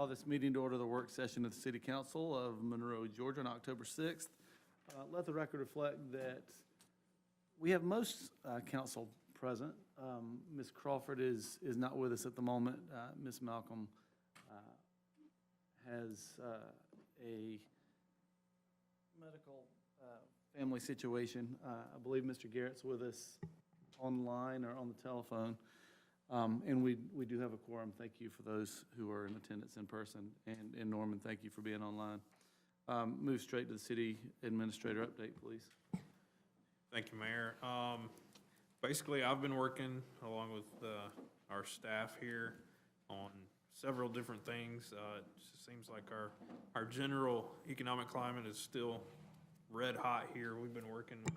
Call this meeting to order the work session of the City Council of Monroe, Georgia on October 6th. Let the record reflect that we have most council present. Ms. Crawford is not with us at the moment. Ms. Malcolm has a medical family situation. I believe Mr. Garrett's with us online or on the telephone. And we do have a quorum. Thank you for those who are in attendance in person. And Norman, thank you for being online. Move straight to the city administrator update, please. Thank you, Mayor. Basically, I've been working along with our staff here on several different things. It just seems like our general economic climate is still red hot here. We've been working with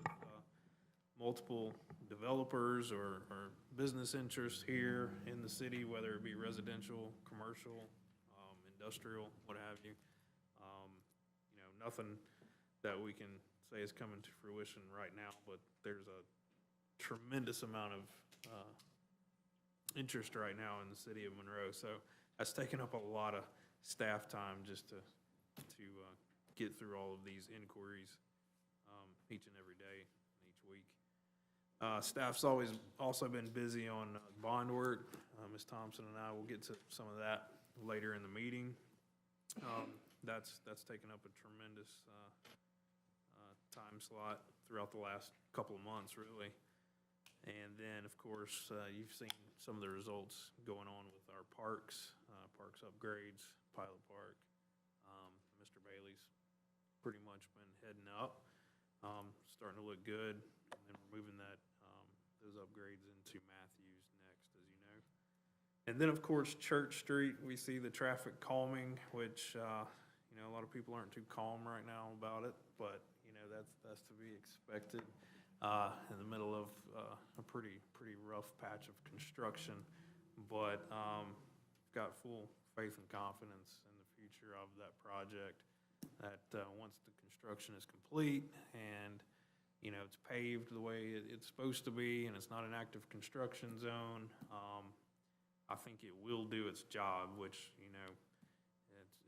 multiple developers or business interests here in the city, whether it be residential, commercial, industrial, what have you. You know, nothing that we can say is coming to fruition right now, but there's a tremendous amount of interest right now in the city of Monroe. So that's taken up a lot of staff time just to get through all of these inquiries each and every day, each week. Staff's also been busy on bond work. Ms. Thompson and I will get to some of that later in the meeting. That's taken up a tremendous time slot throughout the last couple of months, really. And then, of course, you've seen some of the results going on with our parks upgrades, Pilot Park. Mr. Bailey's pretty much been heading up, starting to look good. And then we're moving those upgrades into Matthews next, as you know. And then, of course, Church Street, we see the traffic calming, which, you know, a lot of people aren't too calm right now about it, but, you know, that's to be expected in the middle of a pretty rough patch of construction. But got full faith and confidence in the future of that project, that once the construction is complete and you know, it's paved the way it's supposed to be, and it's not an active construction zone, I think it will do its job, which, you know,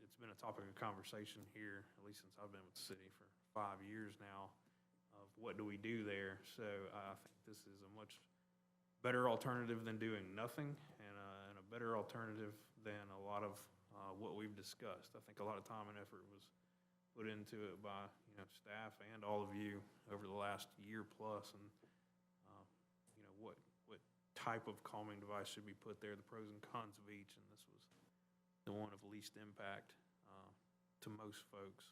it's been a topic of conversation here, at least since I've been with the city for 5 years now, of what do we do there. So I think this is a much better alternative than doing nothing, and a better alternative than a lot of what we've discussed. I think a lot of time and effort was put into it by, you know, staff and all of you over the last year plus, and you know, what type of calming device should be put there, the pros and cons of each, and this was the one of least impact to most folks.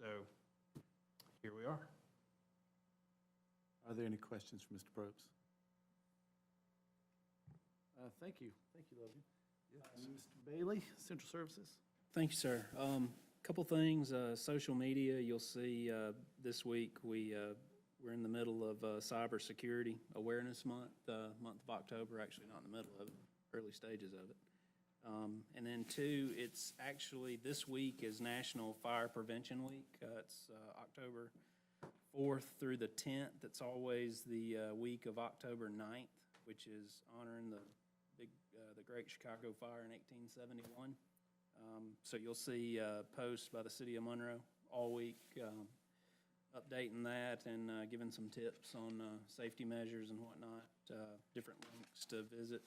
So here we are. Are there any questions for Mr. Probst? Thank you, Logan. Yes. Mr. Bailey, Central Services. Thank you, sir. Couple things, social media, you'll see this week we're in the middle of Cyber Security Awareness Month, month of October, actually not in the middle of it, early stages of it. And then two, it's actually this week is National Fire Prevention Week. It's October 4th through the 10th. It's always the week of October 9th, which is honoring the Great Chicago Fire in 1871. So you'll see posts by the city of Monroe all week updating that and giving some tips on safety measures and whatnot, different links to visit.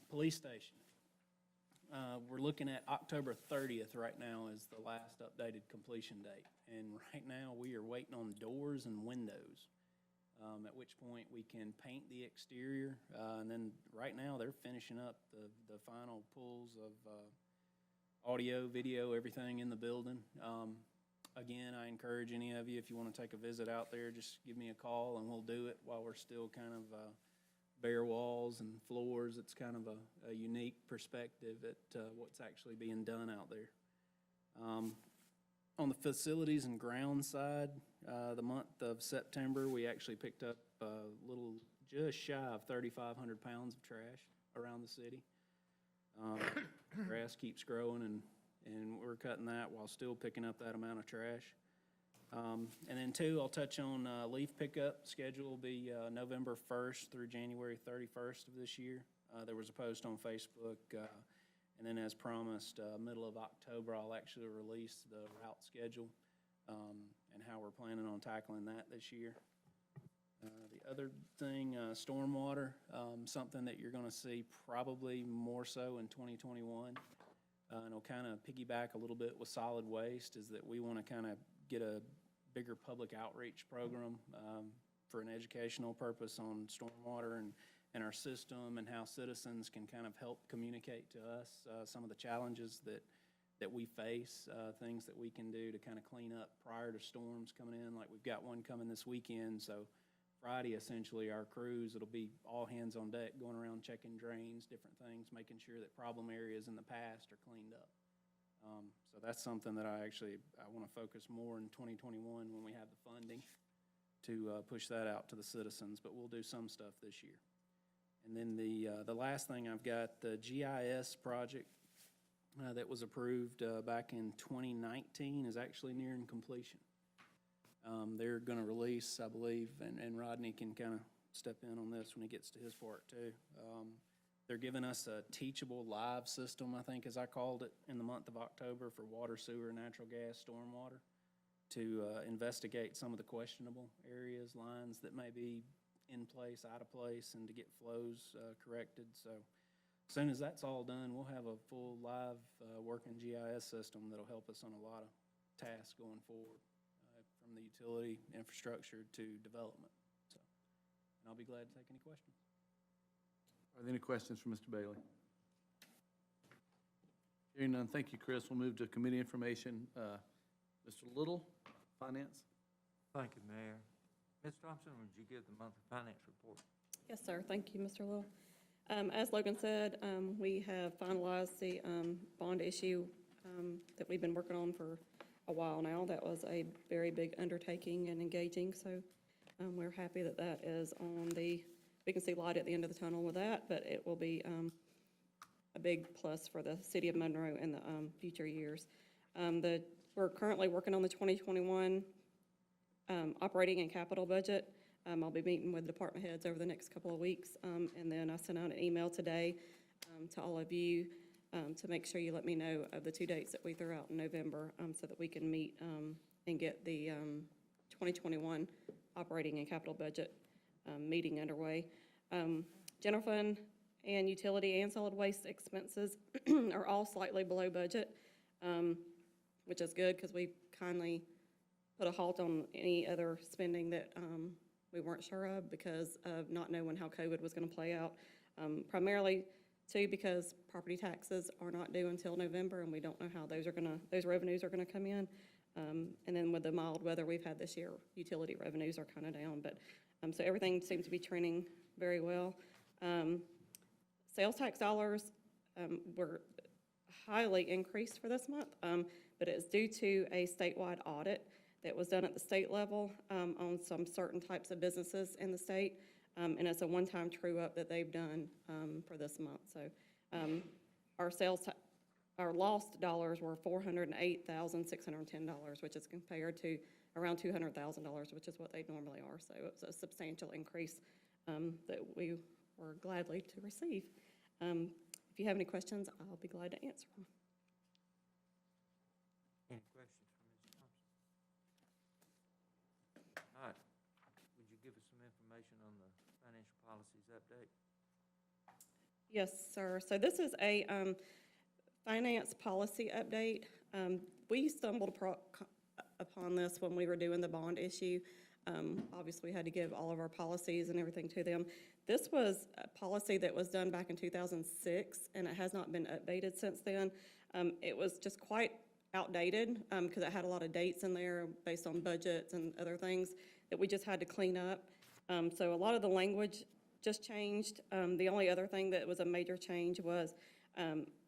Police station. We're looking at October 30th right now is the last updated completion date. And right now we are waiting on doors and windows, at which point we can paint the exterior. And then right now they're finishing up the final pulls of audio, video, everything in the building. Again, I encourage any of you, if you want to take a visit out there, just give me a call and we'll do it while we're still kind of bare walls and floors. It's kind of a unique perspective at what's actually being done out there. On the facilities and grounds side, the month of September, we actually picked up a little just shy of 3,500 pounds of trash around the city. Grass keeps growing, and we're cutting that while still picking up that amount of trash. And then two, I'll touch on leaf pickup. Schedule will be November 1st through January 31st of this year. There was a post on Facebook And then as promised, middle of October, I'll actually release the route schedule and how we're planning on tackling that this year. The other thing, stormwater, something that you're gonna see probably more so in 2021. And it'll kind of piggyback a little bit with solid waste, is that we want to kind of get a bigger public outreach program for an educational purpose on stormwater and our system, and how citizens can kind of help communicate to us some of the challenges that we face, things that we can do to kind of clean up prior to storms coming in. Like we've got one coming this weekend, so Friday, essentially, our crews, it'll be all hands on deck, going around checking drains, different things, making sure that problem areas in the past are cleaned up. So that's something that I want to focus more in 2021 when we have the funding to push that out to the citizens, but we'll do some stuff this year. And then the last thing I've got, the GIS project that was approved back in 2019 is actually nearing completion. They're going to release, I believe, and Rodney can kind of step in on this when he gets to his part too. They're giving us a teachable live system, I think, as I called it, in the month of October for water, sewer, natural gas, stormwater, to investigate some of the questionable areas, lines that may be in place, out of place, and to get flows corrected. So as soon as that's all done, we'll have a full live working GIS system that'll help us on a lot of tasks going forward. From the utility infrastructure to development. So, and I'll be glad to take any questions. Are there any questions for Mr. Bailey? Hearing none, thank you, Chris. We'll move to committee information. Mr. Little, Finance. Thank you, Mayor. Ms. Thompson, would you give the monthly finance report? Yes, sir. Thank you, Mr. Little. As Logan said, we have finalized the bond issue that we've been working on for a while now. That was a very big undertaking and engaging, so we're happy that that is on we can see light at the end of the tunnel with that, but it will be a big plus for the city of Monroe in the future years. We're currently working on the 2021 operating and capital budget. I'll be meeting with department heads over the next couple of weeks, and then I sent out an email today to all of you to make sure you let me know of the 2 dates that we threw out in November, so that we can meet and get the 2021 operating and capital budget meeting underway. General fund and utility and solid waste expenses are all slightly below budget, which is good because we kindly put a halt on any other spending that we weren't sure of because of not knowing how COVID was going to play out. Primarily, too, because property taxes are not due until November, and we don't know how those revenues are gonna come in. And then with the mild weather we've had this year, utility revenues are kind of down, but so everything seems to be trending very well. Sales tax dollars were highly increased for this month, but it's due to a statewide audit that was done at the state level on some certain types of businesses in the state. And it's a one-time true-up that they've done for this month. So our lost dollars were $408,610, which is compared to around $200,000, which is what they normally are. So it's a substantial increase that we were gladly to receive. If you have any questions, I'll be glad to answer them. Any questions for Ms. Thompson? All right. Would you give us some information on the financial policies update? Yes, sir. So this is a finance policy update. We stumbled upon this when we were doing the bond issue. Obviously, we had to give all of our policies and everything to them. This was a policy that was done back in 2006, and it has not been updated since then. It was just quite outdated because it had a lot of dates in there based on budgets and other things that we just had to clean up. So a lot of the language just changed. The only other thing that was a major change was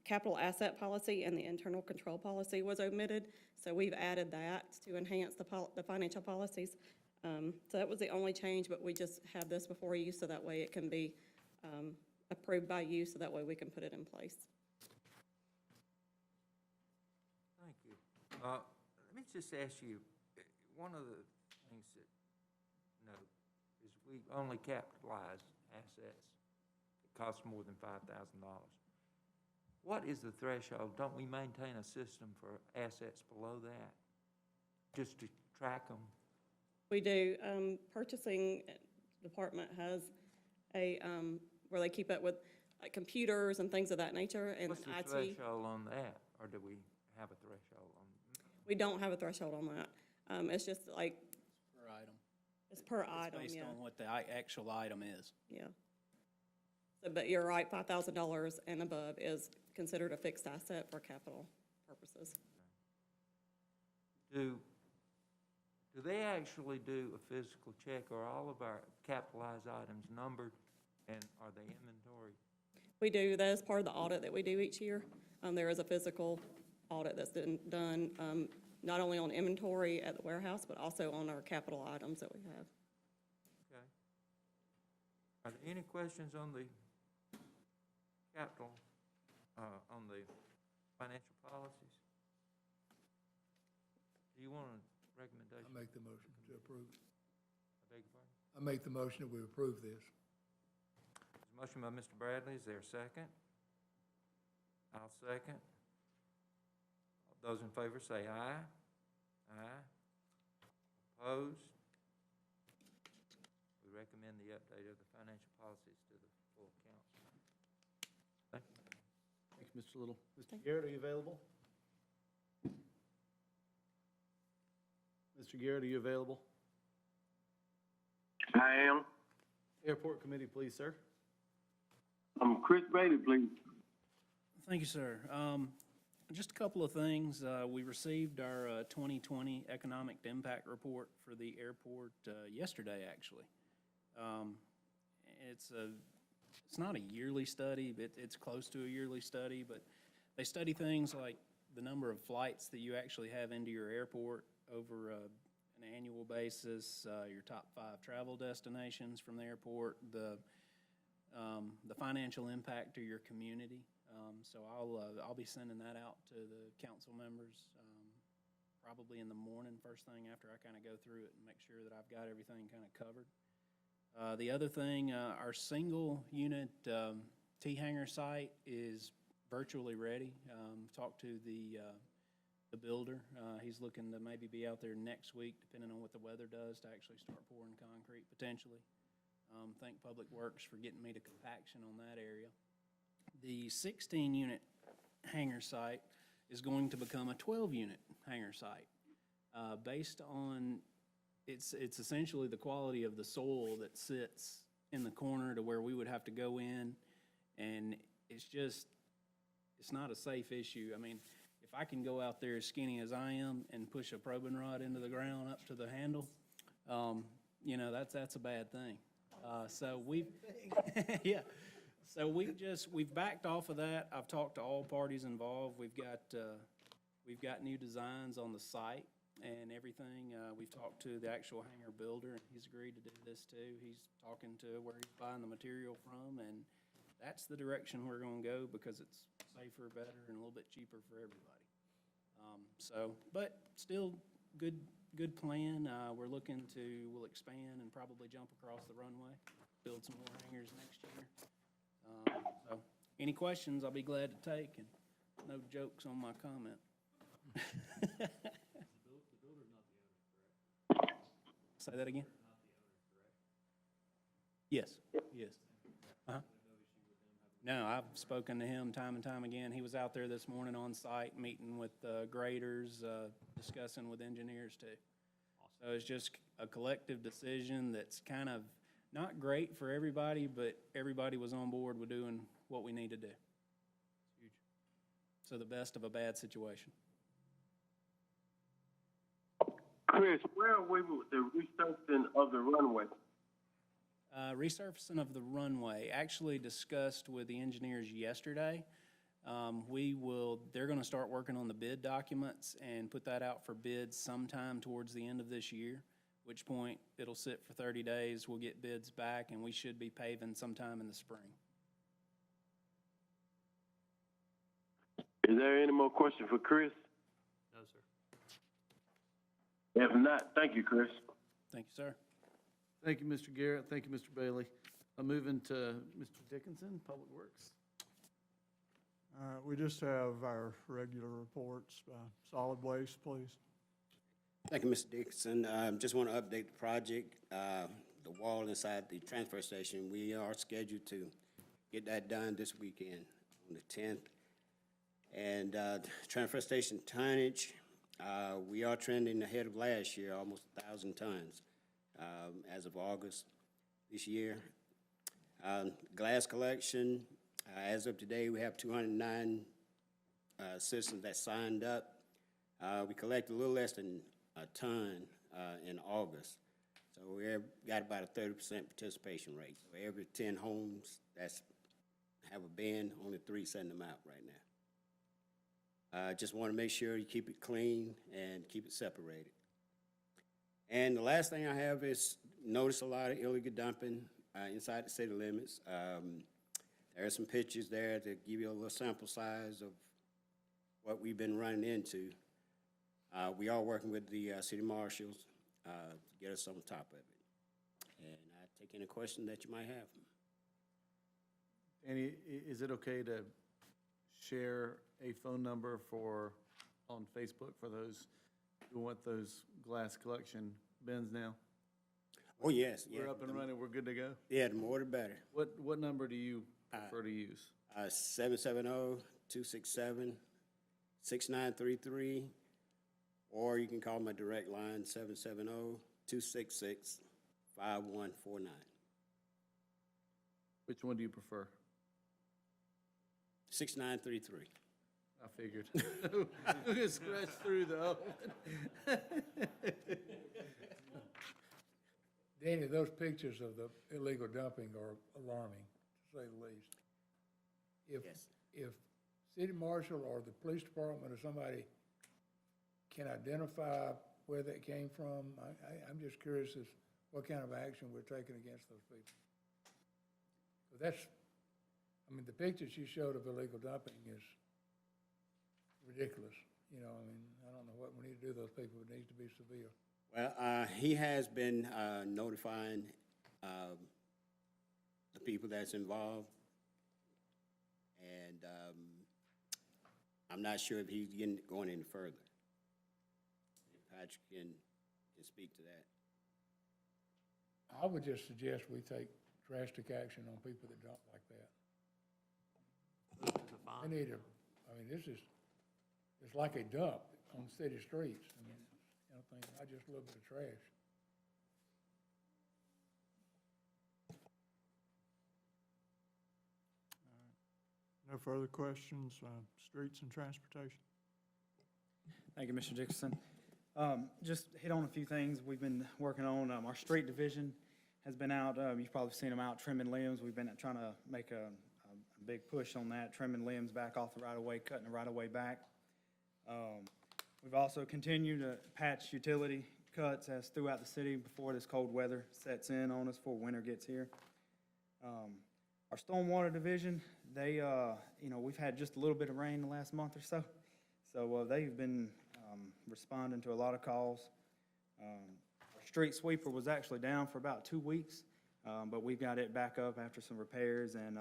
capital asset policy and the internal control policy was omitted. So we've added that to enhance the financial policies. So that was the only change, but we just have this before you so that way it can be approved by you, so that way we can put it in place. Thank you. Let me just ask you, one of the things that is we only capitalize assets that cost more than $5,000. what is the threshold? Don't we maintain a system for assets below that? Just to track them? We do. Purchasing department has a, where they keep up with like computers and things of that nature, and What's the IT. threshold on that, or do we have a threshold on? We don't have a threshold on that. It's just like, Per item. it's per It's item, based yeah. on what the actual item is. Yeah. So, but you're right, $5,000 and above is considered a fixed asset for capital purposes. Do they actually do a physical check, or all of our capitalized items numbered, and are they inventory? We do, that is part of the audit that we do each year. There is a physical audit that's been done, not only on inventory at the warehouse, but also on our capital items that we have. Okay. Are there any questions on the capital, on the financial policies? Do you want a recommendation? I make the motion to approve. I beg your pardon? I make the motion that we approve this. There's a motion by Mr. Bradley. Is there a second? I'll second. Those in favor say aye. Aye. Opposed? We recommend the update of the financial policies to the full council. Thank you. Thank you, Mr. Little. Mr. Garrett, are you available? Mr. Garrett, are you available? I am. Airport Committee, please, sir. Chris Bailey, please. Thank you, sir. Just a couple of things. We received our 2020 Economic Impact Report for the airport yesterday, actually. It's not a yearly study, but it's close to a yearly study, but they study things like the number of flights that you actually have into your airport over an annual basis, your top 5 travel destinations from the airport, the financial impact to your community. So I'll be sending that out to the council members probably in the morning, first thing after I kind of go through it and make sure that I've got everything kind of covered. The other thing, our single unit T-hanger site is virtually ready. Talked to the builder. He's looking to maybe be out there next week, depending on what the weather does, to actually start pouring concrete potentially. Thank Public Works for getting me to compaction on that area. The 16-unit hangar site is going to become a 12-unit hangar site. Based on, it's essentially the quality of the soil that sits in the corner to where we would have to go in, and it's not a safe issue. I mean, if I can go out there as skinny as I am and push a probing rod into the ground up to the handle, that's a bad thing. So we've, yeah. So we've backed off of that. I've talked to all parties involved. We've got new designs on the site and everything. We've talked to the actual hangar builder, and he's agreed to do this too. He's talking to where he's buying the material from, and that's the direction we're gonna go because it's safer, better, and a little bit cheaper for everybody. But still good plan. We'll expand and probably jump across the runway, build some more hangars next year. So any questions, I'll be glad to take, and no jokes on my comment. Say that again? Yes. Uh-huh. No, I've spoken to him time and time again. He was out there this morning on site, meeting with graders, discussing with engineers too. So it's just a collective decision that's kind of not great for everybody, but everybody was on board with doing what we need to do. Huge. So the best of a bad situation. Chris, where are we with the resurfacing of the runway? Resurfacing of the runway, actually discussed with the engineers yesterday. They're gonna start working on the bid documents and put that out for bids sometime towards the end of this year, which point it'll sit for 30 days. We'll get bids back, and we should be paving sometime in the spring. Is there any more questions for Chris? No, sir. If not, thank you, Chris. Thank you, sir. Thank you, Mr. Garrett. Thank you, Mr. Bailey. I'm moving to Mr. Dickinson, Public Works. We just have our regular reports. Solid waste, please. Thank you, Mr. Dixon. Just want to update the project. The wall inside the transfer station, we are scheduled to get that done this weekend on the 10th. And transfer station tonnage, we are trending ahead of last year, almost 1,000 tons as of August this year. Glass collection, as of today, we have 209 citizens that signed up. We collected a little less than a ton in August. So we've got about a 30% participation rate. So every 10 homes that's have a bin, only 3 send them out right now. Just want to make sure you keep it clean and keep it separated. And the last thing I have is notice a lot of illegal dumping inside the city limits. There are some pictures there to give you a little sample size of what we've been running into. We are working with the city marshals to get us on top of it. And I take any question that you might have. Danny, is it okay to share a phone number on Facebook for those who want those glass collection bins now? Oh, yes. Yeah, We're up and running, we're good to go? Yeah, the more the better. What number do you prefer to use? 770-267-6933, or you can call my direct line, 770-266-5149. Which one do you prefer? 6933. I figured. We're gonna scratch through though. Danny, those pictures of the illegal dumping are alarming, to say the least. If city marshal or the police department or somebody can identify where that came from, I'm just curious as what kind of action we're taking against those people. So the pictures you showed of illegal dumping is ridiculous. I don't know what we need to do to those people. It needs to be severe. Well, he has been notifying the people that's involved, and I'm not sure if he's going any further. Patrick can speak to that. I would just suggest we take drastic action on people that dump like that. They need it's like a dump on city streets. Not just a little bit of trash. No further questions. Streets and transportation. Thank you, Mr. Dixon. Just hit on a few things we've been working on. Our street division has been out, you've probably seen them out trimming limbs. We've been trying to make a big push on that, trimming limbs back off the right-of-way, cutting the right-of-way back. We've also continued to patch utility cuts as throughout the city before this cold weather sets in on us, before winter gets here. Our stormwater division, we've had just a little bit of rain the last month or so. So they've been responding to a lot of calls. Our street sweeper was actually down for about 2 weeks, but we've got it back up after some repairs, and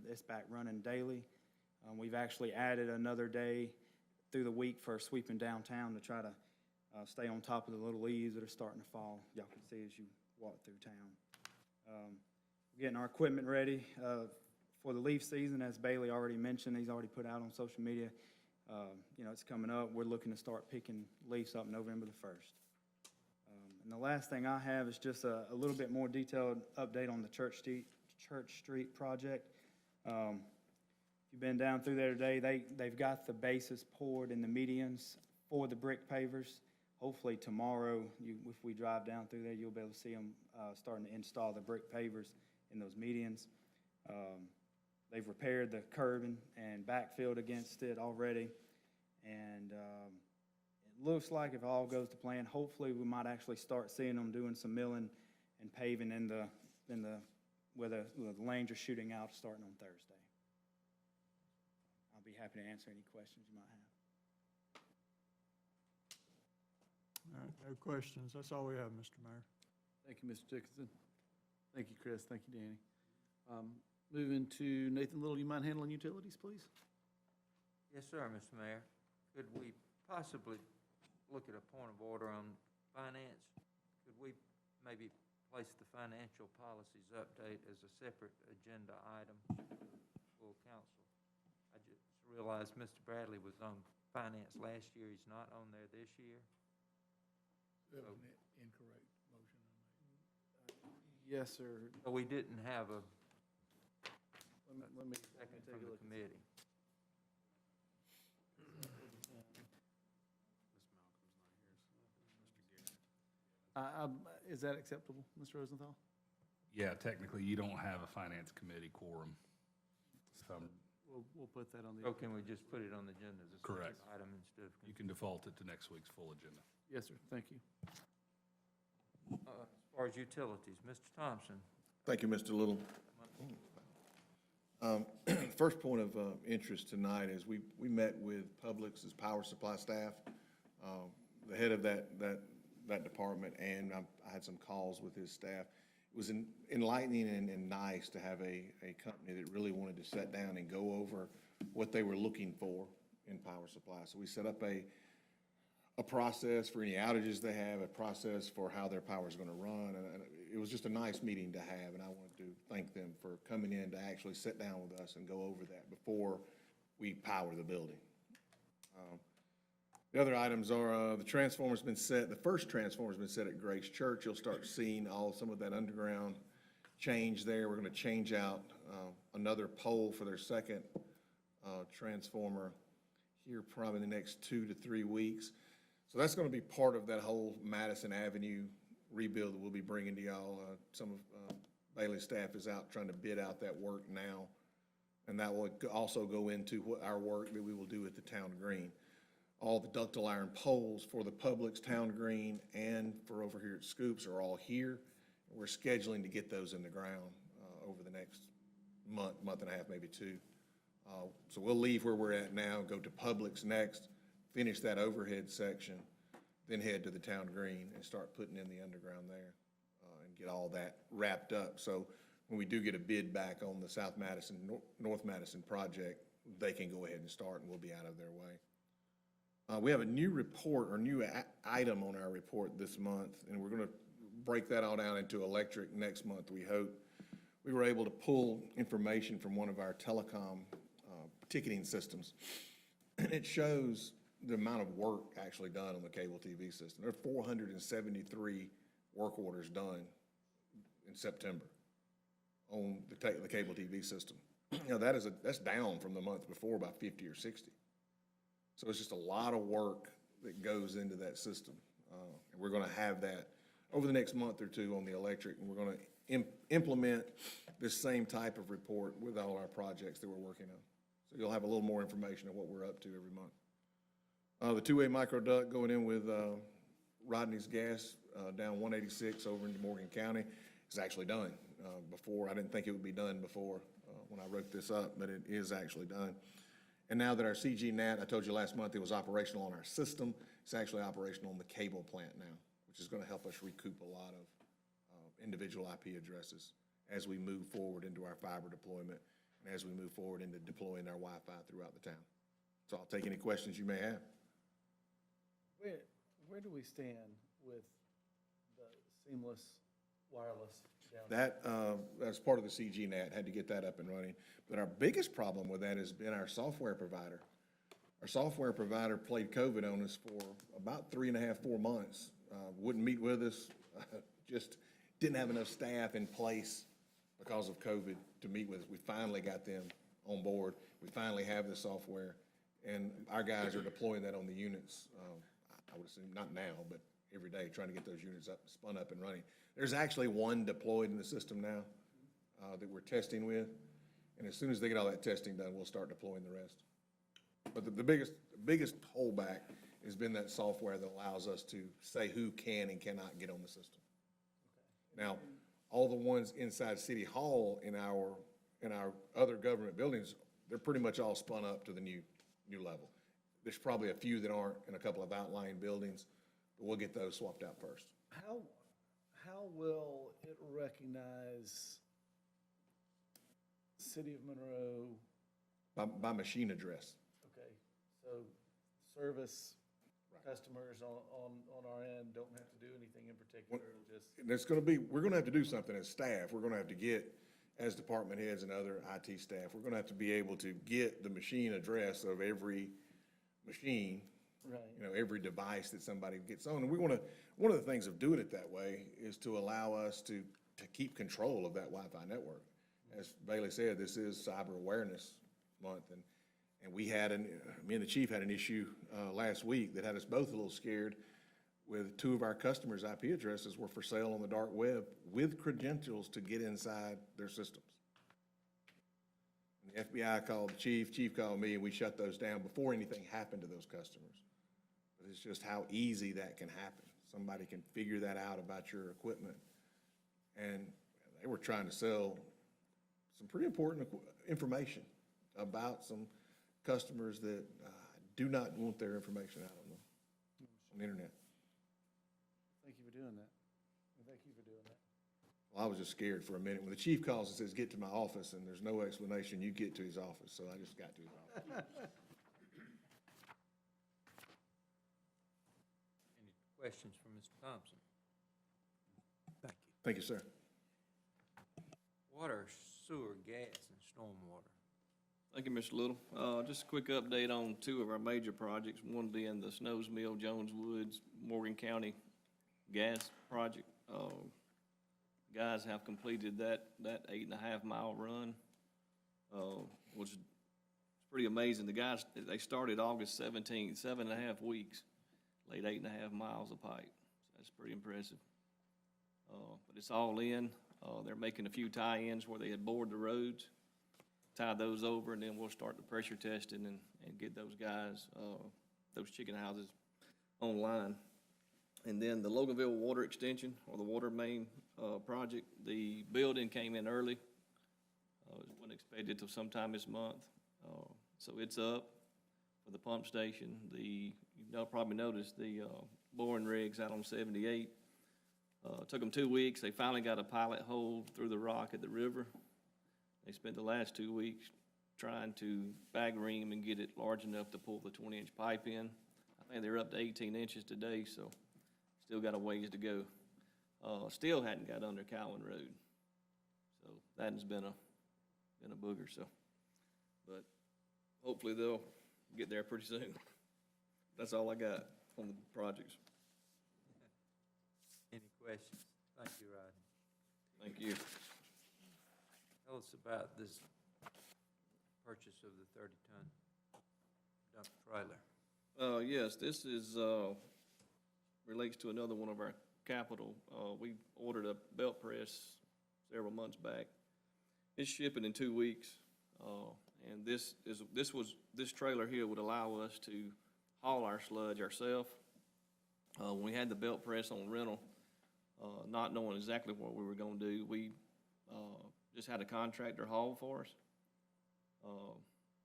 it's back running daily. We've actually added another day through the week for sweeping downtown to try to stay on top of the little leaves that are starting to fall. Y'all can see as you walk through town. Getting our equipment ready for the leaf season, as Bailey already mentioned. He's already put out on social media. It's coming up. We're looking to start picking leaves up November the 1st. And the last thing I have is just a little bit more detailed update on the Church Street project. You've been down through there today. They've got the bases poured in the medians for the brick pavers. Hopefully tomorrow, if we drive down through there, you'll be able to see them starting to install the brick pavers in those medians. They've repaired the curbing and backfilled against it already. And it looks like if all goes to plan, hopefully we might actually start seeing them doing some milling and paving where the lanes are shooting out starting on Thursday. I'll be happy to answer any questions you might have. All right, no questions. That's all we have, Mr. Mayor. Thank you, Mr. Dixon. Thank you, Chris. Thank you, Danny. Moving to Nathan Little, you mind handling utilities, please? Yes, sir, Mr. Mayor. Could we possibly look at a point of order on finance? Could we maybe place the financial policies update as a separate agenda item for full council? I just realized Mr. Bradley was on finance last year. He's not on there this year. That was an incorrect motion I made. Yes, sir. So we didn't have a Let me second take from a the look. committee. Is that acceptable, Mr. Rosenthal? Yeah, technically, you don't have a finance committee quorum. So We'll put that on the. So can we just put it on the agenda as a separate Correct. item instead of? you can default it to next week's full agenda. Yes, sir, thank you. As far as utilities, Mr. Thompson. Thank you, Mr. Little. First point of interest tonight is we met with Publix's power supply staff, the head of that department, and I had some calls with his staff. It was enlightening and nice to have a company that really wanted to sit down and go over what they were looking for in power supply. So we set up a process for any outages they have, a process for how their power is going to run, and it was just a nice meeting to have, and I wanted to thank them for coming in to actually sit down with us and go over that before we power the building. The other items are the transformer's been set, the first transformer's been set at Grace Church. You'll start seeing some of that underground change there. We're going to change out another pole for their second transformer here probably in the next 2 to 3 weeks. So that's going to be part of that whole Madison Avenue rebuild that we'll be bringing to y'all. Some of Bailey's staff is out trying to bid out that work now, and that will also go into what our work that we will do at the town green. All the ductile iron poles for the Publix town green and for over here at Scoops are all here. We're scheduling to get those in the ground over the next month and a half, maybe 2. So we'll leave where we're at now, go to Publix next, finish that overhead section, then head to the town green and start putting in the underground there and get all that wrapped up. So when we do get a bid back on the South Madison, North Madison project, they can go ahead and start and we'll be out of their way. We have a new report or new item on our report this month, and we're going to break that all down into electric next month, we hope. We were able to pull information from one of our telecom ticketing systems, and it shows the amount of work actually done on the cable TV system. There are 473 work orders done in September on the cable TV system. You know, that's down from the month before by 50 or 60. So it's just a lot of work that goes into that system. And we're going to have that over the next month or 2 on the electric, and we're going to implement this same type of report with all our projects that we're working on. So you'll have a little more information on what we're up to every month. The two-way microduct going in with Rodney's gas down 186 over into Morgan County is actually done. Before, I didn't think it would be done before when I wrote this up, but it is actually done. And now that our CGNAT, I told you last month it was operational on our system, it's actually operational on the cable plant now, which is going to help us recoup a lot of individual IP addresses as we move forward into our fiber deployment and as we move forward into deploying our Wi-Fi throughout the town. So I'll take any questions you may have. Where do we stand with the seamless wireless down? That's part of the CGNAT, had to get that up and running. But our biggest problem with that has been our software provider. Our software provider played COVID on us for about 3.5, 4 months. Wouldn't meet with us, just didn't have enough staff in place because of COVID to meet with us. We finally got them on board. We finally have the software, and our guys are deploying that on the units. I would assume, not now, but every day, trying to get those units spun up and running. There's actually one deployed in the system now that we're testing with, and as soon as they get all that testing done, we'll start deploying the rest. But the biggest holdback has been that software that allows us to say who can and cannot get on the system. Now, all the ones inside City Hall in our other government buildings, they're pretty much all spun up to the new level. There's probably a few that aren't in a couple of outlying buildings, but we'll get those swapped out first. How will it recognize City of Monroe? By machine address. Okay, service customers on our end, don't have to do anything in particular, it'll just. And it's gonna be, we're gonna have to do something as staff. We're gonna have to get, as department heads and other IT staff, we're gonna have to be able to get the machine address of every machine, Right. you know, every device that somebody gets on. And we wanna, one of the things of doing it that way is to allow us to keep control of that Wi-Fi network. As Bailey said, this is Cyber Awareness Month, and we had me and the chief had an issue last week that had us both a little scared with two of our customers' IP addresses were for sale on the dark web with credentials to get inside their systems. And the FBI called the chief called me, and we shut those down before anything happened to those customers. But it's just how easy that can happen. Somebody can figure that out about your equipment. And they were trying to sell some pretty important information about some customers that do not want their information out on the internet. Thank you for doing that. Thank you for doing that. Well, I was just scared for a minute. When the chief calls and says, "Get to my office," and there's no explanation, you get to his office, so I just got to his office. Any questions for Mr. Thompson? Thank you. Thank you, sir. Water, sewer, gas, and stormwater. Thank you, Mr. Little. Just a quick update on two of our major projects, one being the Snows Mill, Jones Woods, Morgan County gas project. Guys have completed that 8.5 mile run, which is pretty amazing. The guys, they started August 17th, 7.5 weeks, laid 8.5 miles of pipe. So that's pretty impressive. But it's all in. They're making a few tie-ins where they had bored the roads, tie those over, and then we'll start the pressure testing and get those guys, those chicken houses online. And then the Loganville Water Extension, or the water main project, the building came in early. It wasn't expected till sometime this month. So it's up for the pump station. You'll probably notice the boring rigs out on 78. Took them 2 weeks. They finally got a pilot hole through the rock at the river. They spent the last 2 weeks trying to bag ream and get it large enough to pull the 20-inch pipe in. I think they're up to 18 inches today, so still got a ways to go. Still hadn't got under Cowan Road, so that has been a booger. So, but hopefully they'll get there pretty soon. That's all I got on the projects. Any questions? Thank you, Rodney. Thank you. Tell us about this purchase of the 30-ton dump trailer. Yes, this is, relates to another one of our capital. We ordered a belt press several months back. It's shipping in 2 weeks. And this trailer here would allow us to haul our sludge ourselves. When we had the belt press on rental, not knowing exactly what we were gonna do, we, just had a contractor haul for us.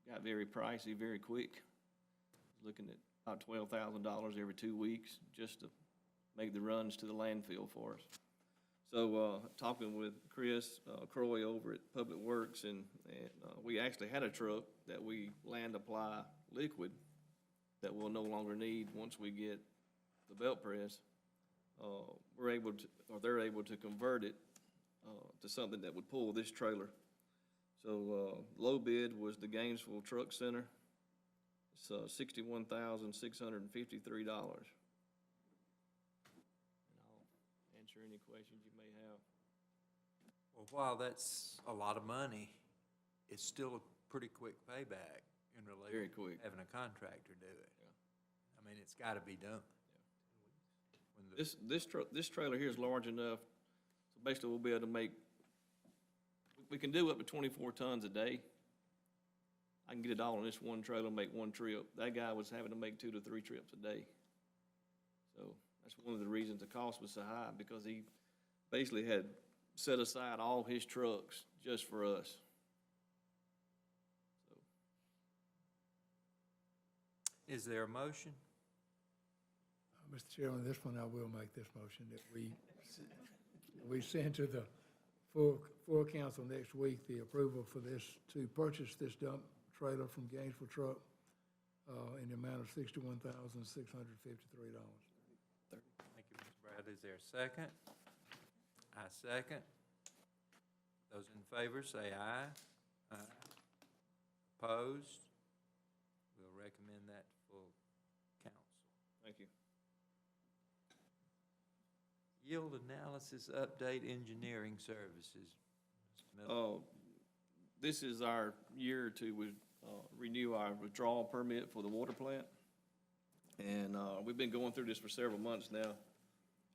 Got very pricey, very quick. Looking at about $12,000 every 2 weeks just to make the runs to the landfill for us. So, talking with Chris Croy over at Public Works, and we actually had a truck that we land apply liquid that we'll no longer need once we get the belt press. We're able to, or they're able to convert it to something that would pull this trailer. So low bid was the Gainesville Truck Center. It's $61,653. And I'll answer any questions you may have. Well, while that's a lot of money, it's still a pretty quick payback in relation Very quick. to having a contractor do it. I mean, it's got to be done. When the- This trailer here is large enough, so basically we'll be able to make, we can do up to 24 tons a day. I can get it all on this one trailer and make one trip. That guy was having to make 2 to 3 trips a day. So that's one of the reasons the cost was so high, because he basically had set aside all his trucks just for us. So, Is there a motion? Mr. Chairman, this one I will make this motion, that we send to the full council next week the approval for this, to purchase this dump trailer from Gainesville Truck in the amount of $61,653. Thank you, Mr. Bradley. Is there a second? I second. Those in favor say aye. Aye. Opposed? We'll recommend that to full council. Thank you. Yield analysis update engineering services. Mr. Miller. This is our year to renew our withdrawal permit for the water plant. And we've been going through this for several months now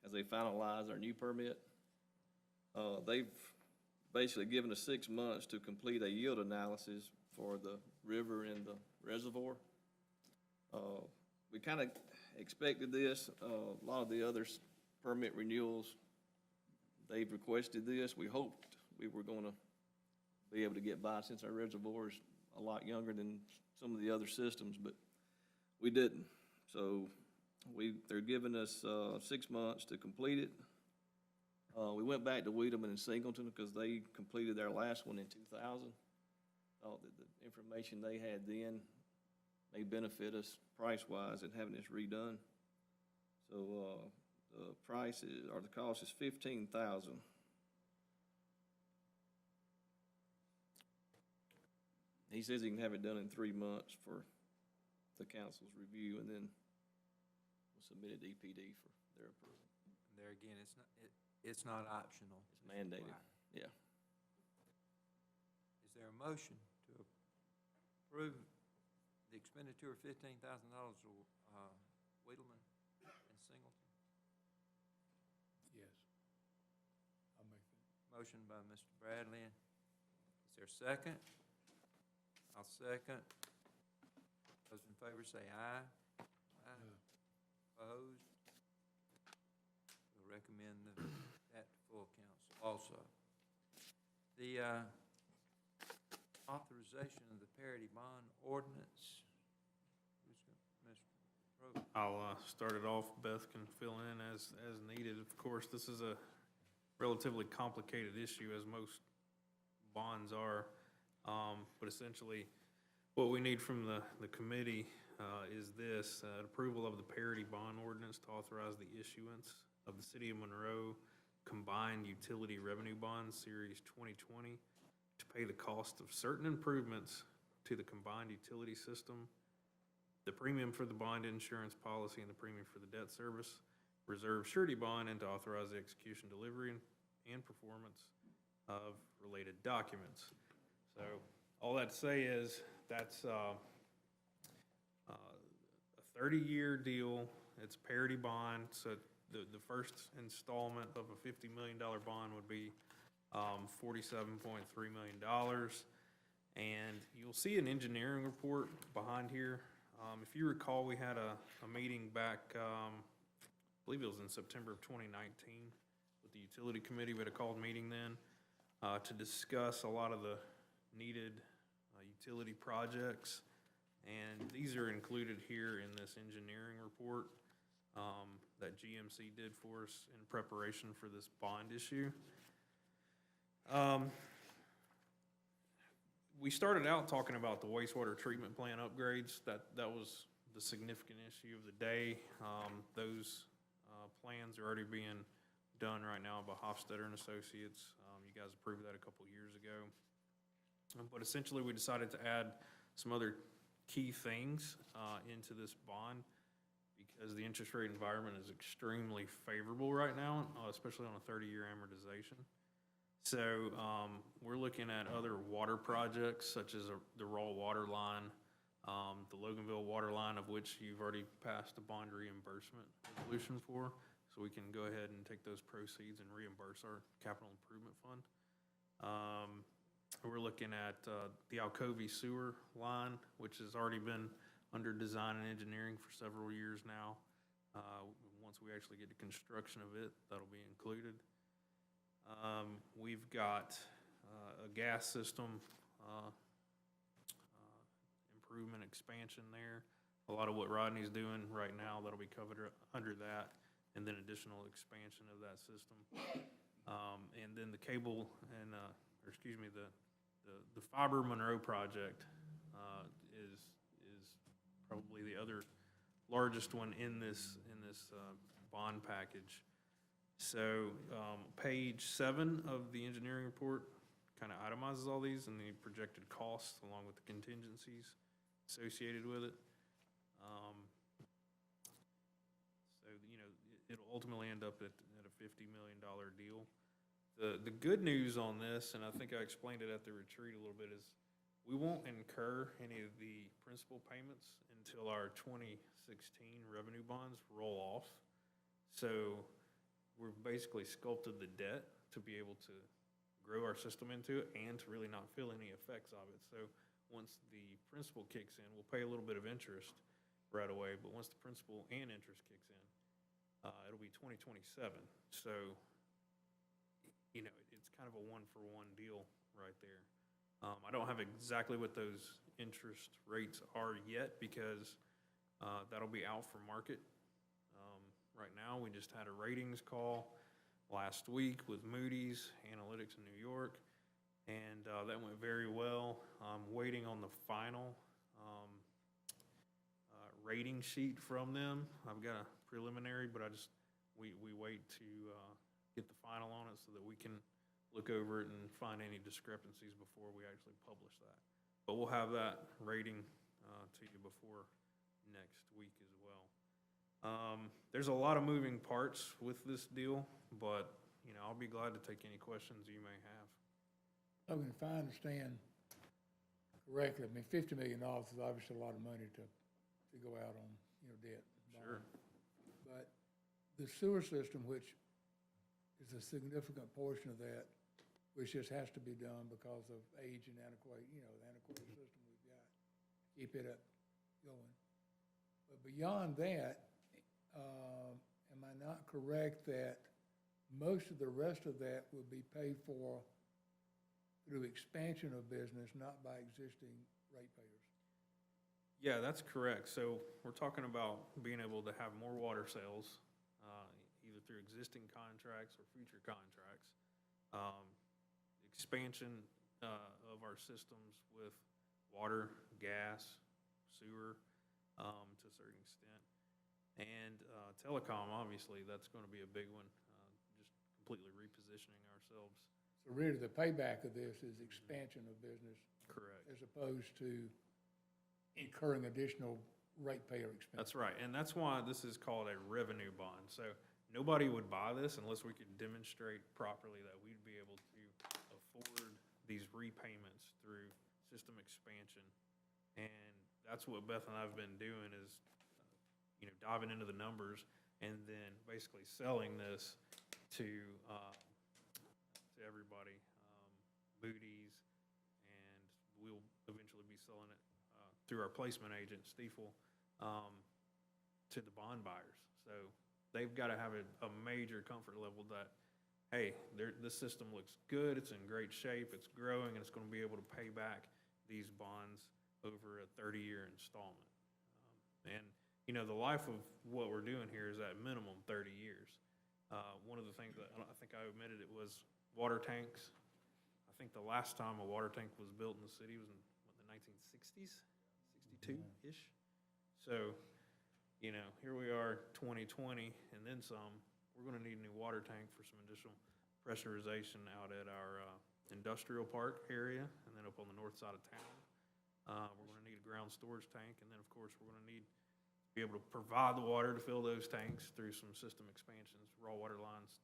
as they finalize our new permit. They've basically given us 6 months to complete a yield analysis for the river and the reservoir. We kind of expected this. A lot of the other permit renewals, they've requested this. We hoped we were going to be able to get by since our reservoir is a lot younger than some of the other systems, but we didn't. So they're giving us 6 months to complete it. We went back to Wiedemann and Singleton because they completed their last one in 2000. Thought that the information they had then may benefit us price-wise in having this redone. So the price is, or the cost is $15,000. He says he can have it done in 3 months for the council's review, and then we'll submit it to EPD for their approval. There again, it's not optional. It's mandated, Required. yeah. Is there a motion to approve the expenditure of $15,000 to Wiedemann and Singleton? Yes. I'll make that. Motion by Mr. Bradley. Is there a second? I'll second. Those in favor say aye. Aye. Opposed? We'll recommend that to full council also. The authorization of the Parity bond ordinance. Mr. Rowe. I'll start it off. Beth can fill in as needed. Of course, this is a relatively complicated issue, as most bonds are. But essentially, what we need from the committee is this, approval of the Parity bond ordinance to authorize the issuance of the City of Monroe Combined Utility Revenue Bonds Series 2020 to pay the cost of certain improvements to the combined utility system, the premium for the bond insurance policy, and the premium for the debt service, reserve surety bond, and to authorize the execution, delivery, and performance of related documents. So all that to say is that's a 30-year deal. It's a parity bond, so the first installment of a $50 million bond would be $47.3 million. And you'll see an engineering report behind here. If you recall, we had a meeting back, I believe it was in September of 2019 with the utility committee. We had a called meeting then to discuss a lot of the needed utility projects. And these are included here in this engineering report that GMC did for us in preparation for this bond issue. We started out talking about the wastewater treatment plant upgrades. That was the significant issue of the day. Those plans are already being done right now by Hofstadter and Associates. You guys approved that a couple years ago. But essentially, we decided to add some other key things into this bond because the interest rate environment is extremely favorable right now, especially on a 30-year amortization. So we're looking at other water projects such as the raw water line, the Loganville water line, of which you've already passed a bond reimbursement resolution for. So we can go ahead and take those proceeds and reimburse our capital improvement fund. We're looking at the Alcovey sewer line, which has already been under design and engineering for several years now. Once we actually get to construction of it, that'll be included. We've got a gas system improvement expansion there. A lot of what Rodney's doing right now, that'll be covered under that, and then additional expansion of that system. And then the cable and, the Fiber Monroe project is probably the other largest one in this bond package. So, page 7 of the engineering report kind of itemizes all these and the projected costs along with the contingencies associated with it. So, you know, it'll ultimately end up at a $50 million deal. The good news on this, and I think I explained it at the retreat a little bit, is we won't incur any of the principal payments until our 2016 revenue bonds roll off. So we've basically sculpted the debt to be able to grow our system into it and to really not feel any effects of it. So once the principal kicks in, we'll pay a little bit of interest right away, but once the principal and interest kicks in, it'll be 2027. So, you know, it's kind of a one-for-one deal right there. I don't have exactly what those interest rates are yet because that'll be out for market. Right now, we just had a ratings call last week with Moody's Analytics in New York, and that went very well. I'm waiting on the final rating sheet from them. I've got a preliminary, but we wait to get the final on it so that we can look over it and find any discrepancies before we actually publish that. But we'll have that rating to you before next week as well. There's a lot of moving parts with this deal, but, you know, I'll be glad to take any questions you may have. Logan, if I understand correctly, I mean, $50 million is obviously a lot of money to go out on, you know, debt. Sure. But the sewer system, which is a significant portion of that, which just has to be done because of age and antiquated, you know, the antiquated system we've got, keep it up going. But beyond that, am I not correct that most of the rest of that will be paid for through expansion of business, not by existing ratepayers? Yeah, that's correct. So we're talking about being able to have more water sales, either through existing contracts or future contracts. Expansion of our systems with water, gas, sewer, to a certain extent. And telecom, obviously, that's going to be a big one, just completely repositioning ourselves. So really, the payback of this is expansion of business. Correct. As opposed to incurring additional ratepayer expense. That's right, and that's why this is called a revenue bond. So nobody would buy this unless we could demonstrate properly that we'd be able to afford these repayments through system expansion. And that's what Beth and I have been doing is, you know, diving into the numbers and then basically selling this to everybody, Moody's, and we'll eventually be selling it through our placement agent, Stiefel, to the bond buyers. So they've got to have a major comfort level that, hey, this system looks good, it's in great shape, it's growing, and it's going to be able to pay back these bonds over a 30-year installment. And, you know, the life of what we're doing here is at minimum 30 years. One of the things that I think I omitted, it was water tanks. I think the last time a water tank was built in the city was in the 1960s, 62-ish. So, you know, here we are, 2020, and then some. We're going to need a new water tank for some additional pressurization out at our industrial park area, and then up on the north side of town. We're going to need a ground storage tank, and then, of course, we're going to need to be able to provide the water to fill those tanks through some system expansions, raw water lines,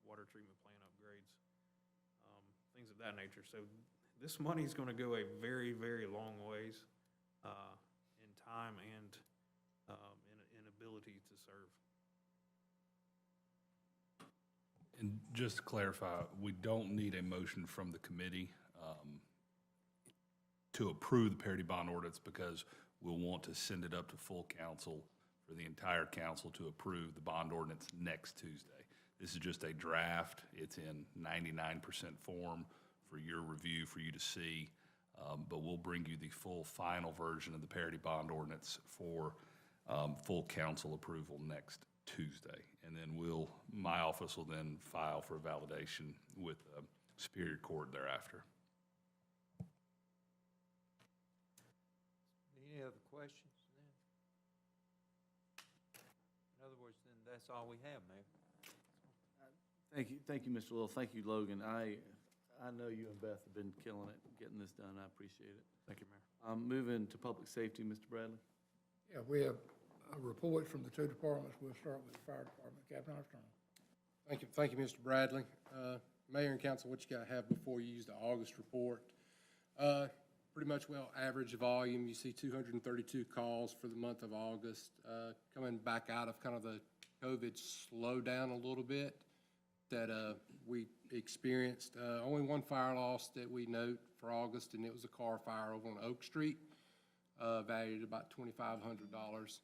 water treatment plant upgrades, things of that nature. So this money is going to go a very, very long ways in time and in ability to serve. And just to clarify, we don't need a motion from the committee to approve the parity bond ordinance because we'll want to send it up to full council for the entire council to approve the bond ordinance next Tuesday. This is just a draft. It's in 99% form for your review, for you to see. But we'll bring you the full final version of the parity bond ordinance for full council approval next Tuesday. And then my office will then file for validation with Superior Court thereafter. Any other questions then? In other words, then that's all we have, Mayor. Thank you, Mr. Little. Thank you, Logan. I know you and Beth have been killing it, getting this done. I appreciate it. Thank you, Mayor. Moving to public safety, Mr. Bradley. Yeah, we have a report from the two departments. We'll start with the fire department. Captain Armstrong. Thank you, Mr. Bradley. Mayor and council, what you got to have before you use the August report. Pretty much, well, average volume, you see 232 calls for the month of August, coming back out of kind of the COVID slowdown a little bit that we experienced. Only one fire loss that we note for August, and it was a car fire over on Oak Street, valued at about $2,500.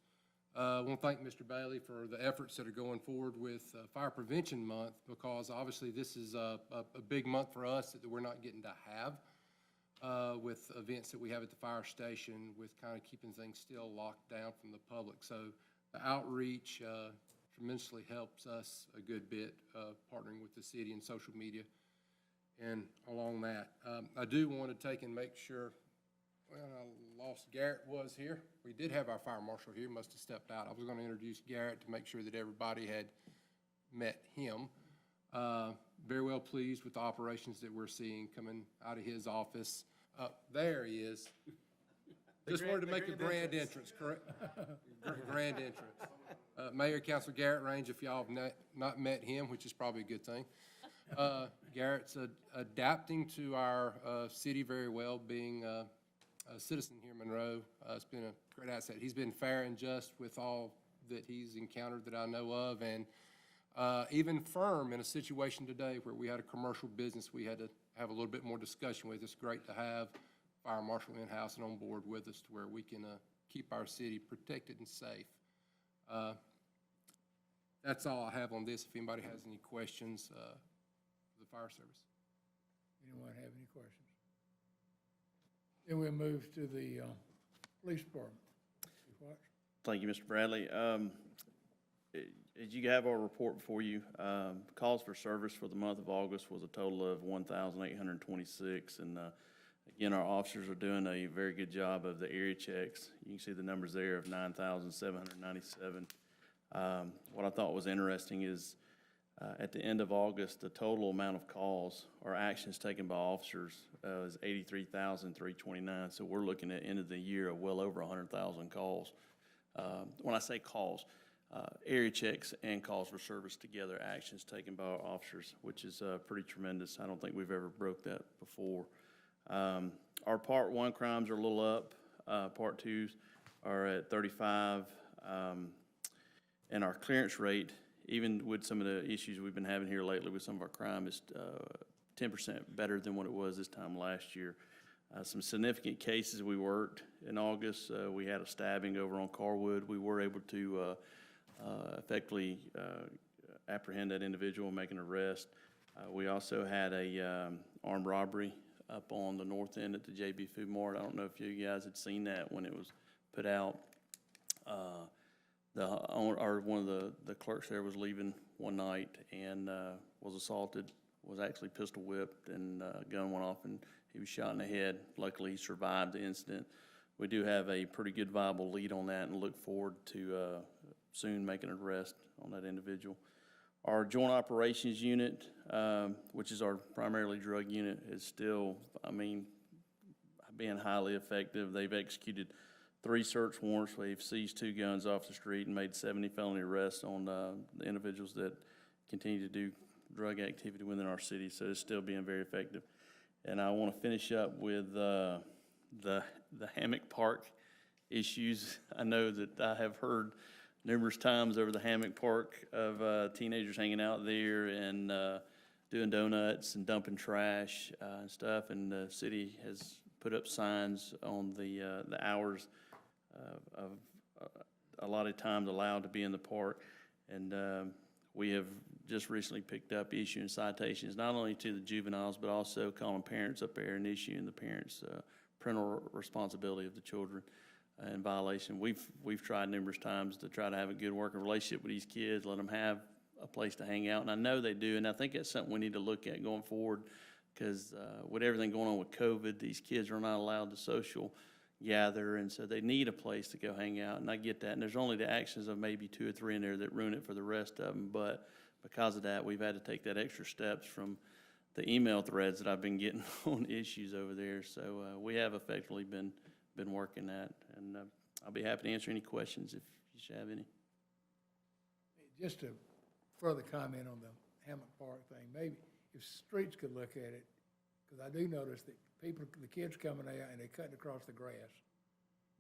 I want to thank Mr. Bailey for the efforts that are going forward with Fire Prevention Month, because obviously this is a big month for us that we're not getting to have with events that we have at the fire station, with kind of keeping things still locked down from the public. So the outreach tremendously helps us a good bit, partnering with the city and social media. And along that, I do want to take and make sure, well, I lost Garrett was here. We did have our fire marshal here, must have stepped out. I was going to introduce Garrett to make sure that everybody had met him. Very well pleased with the operations that we're seeing coming out of his office. There he is. Just wanted to make a grand entrance, correct? Grand entrance. Mayor, Council Garrett Range, if y'all have not met him, which is probably a good thing. Garrett's adapting to our city very well, being a citizen here in Monroe. It's been a great asset. He's been fair and just with all that he's encountered that I know of, and even firm in a situation today where we had a commercial business we had to have a little bit more discussion with. It's great to have fire marshal in-house and on board with us to where we can keep our city protected and safe. That's all I have on this. If anybody has any questions for the fire service. Anyone have any questions? Then we'll move to the police department. Chief Watts. Thank you, Mr. Bradley. As you have our report before you, calls for service for the month of August was a total of 1,826. And again, our officers are doing a very good job of the area checks. You can see the numbers there of 9,797. What I thought was interesting is at the end of August, the total amount of calls or actions taken by officers is 83,329. So we're looking at end of the year of well over 100,000 calls. When I say calls, area checks and calls for service together, actions taken by our officers, which is pretty tremendous. I don't think we've ever broke that before. Our Part 1 crimes are a little up. Part 2s are at 35. And our clearance rate, even with some of the issues we've been having here lately with some of our crime, is 10% better than what it was this time last year. Some significant cases we worked in August. We had a stabbing over on Carwood. We were able to effectively apprehend that individual and make an arrest. We also had a armed robbery up on the north end at the JB Food Mart. I don't know if you guys had seen that when it was put out. One of the clerks there was leaving one night and was assaulted, was actually pistol whipped, and a gun went off and he was shot in the head. Luckily, he survived the incident. We do have a pretty good viable lead on that and look forward to soon making an arrest on that individual. Our Joint Operations Unit, which is our primarily drug unit, is still, being highly effective. They've executed 3 search warrants. We've seized 2 guns off the street and made 70 felony arrests on the individuals that continue to do drug activity within our city. So it's still being very effective. And I want to finish up with the Hammock Park issues. I know that I have heard numerous times over the Hammock Park of teenagers hanging out there and doing donuts and dumping trash and stuff. And the city has put up signs on the hours of a lot of times allowed to be in the park. And we have just recently picked up issuing citations, not only to the juveniles, but also calling parents up there and issuing the parents parental responsibility of the children in violation. We've tried numerous times to try to have a good working relationship with these kids, let them have a place to hang out, and I know they do, and I think that's something we need to look at going forward, because with everything going on with COVID, these kids are not allowed to social gather, and so they need a place to go hang out, and I get that. And there's only the actions of maybe 2 or 3 in there that ruin it for the rest of them. But because of that, we've had to take that extra steps from the email threads that I've been getting on issues over there. So we have effectively been working that, and I'll be happy to answer any questions if you should have any. Just to further comment on the Hammock Park thing, maybe if streets could look at it, because I do notice that the kids coming out and they're cutting across the grass.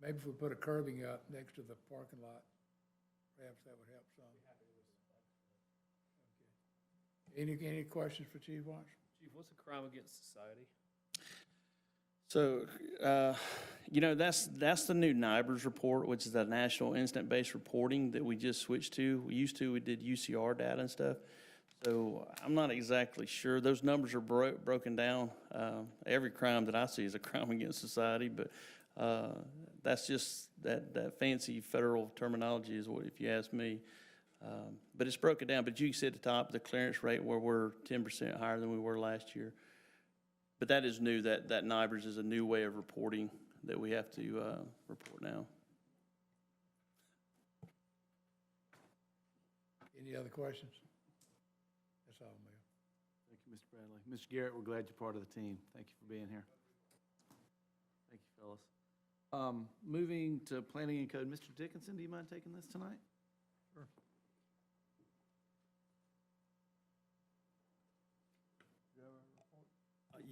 Maybe if we put a curbing up next to the parking lot, perhaps that would help some. Okay. Any questions for Chief Watts? Chief, what's a crime against society? So, that's the new NIBRS report, which is the National Instant-Based Reporting that we just switched to. We did UCR data and stuff. So I'm not exactly sure. Those numbers are broken down. Every crime that I see is a crime against society, but that's just that fancy federal terminology is what, if you ask me. But it's broken down. But you can see at the top, the clearance rate where we're 10% higher than we were last year. But that is new, that NIBRS is a new way of reporting that we have to report now. Any other questions? That's all, Mayor. Thank you, Mr. Bradley. Mr. Garrett, we're glad you're part of the team. Thank you for being here. Thank you, fellas. Moving to planning and code, Mr. Dickinson, do you mind taking this tonight? Sure.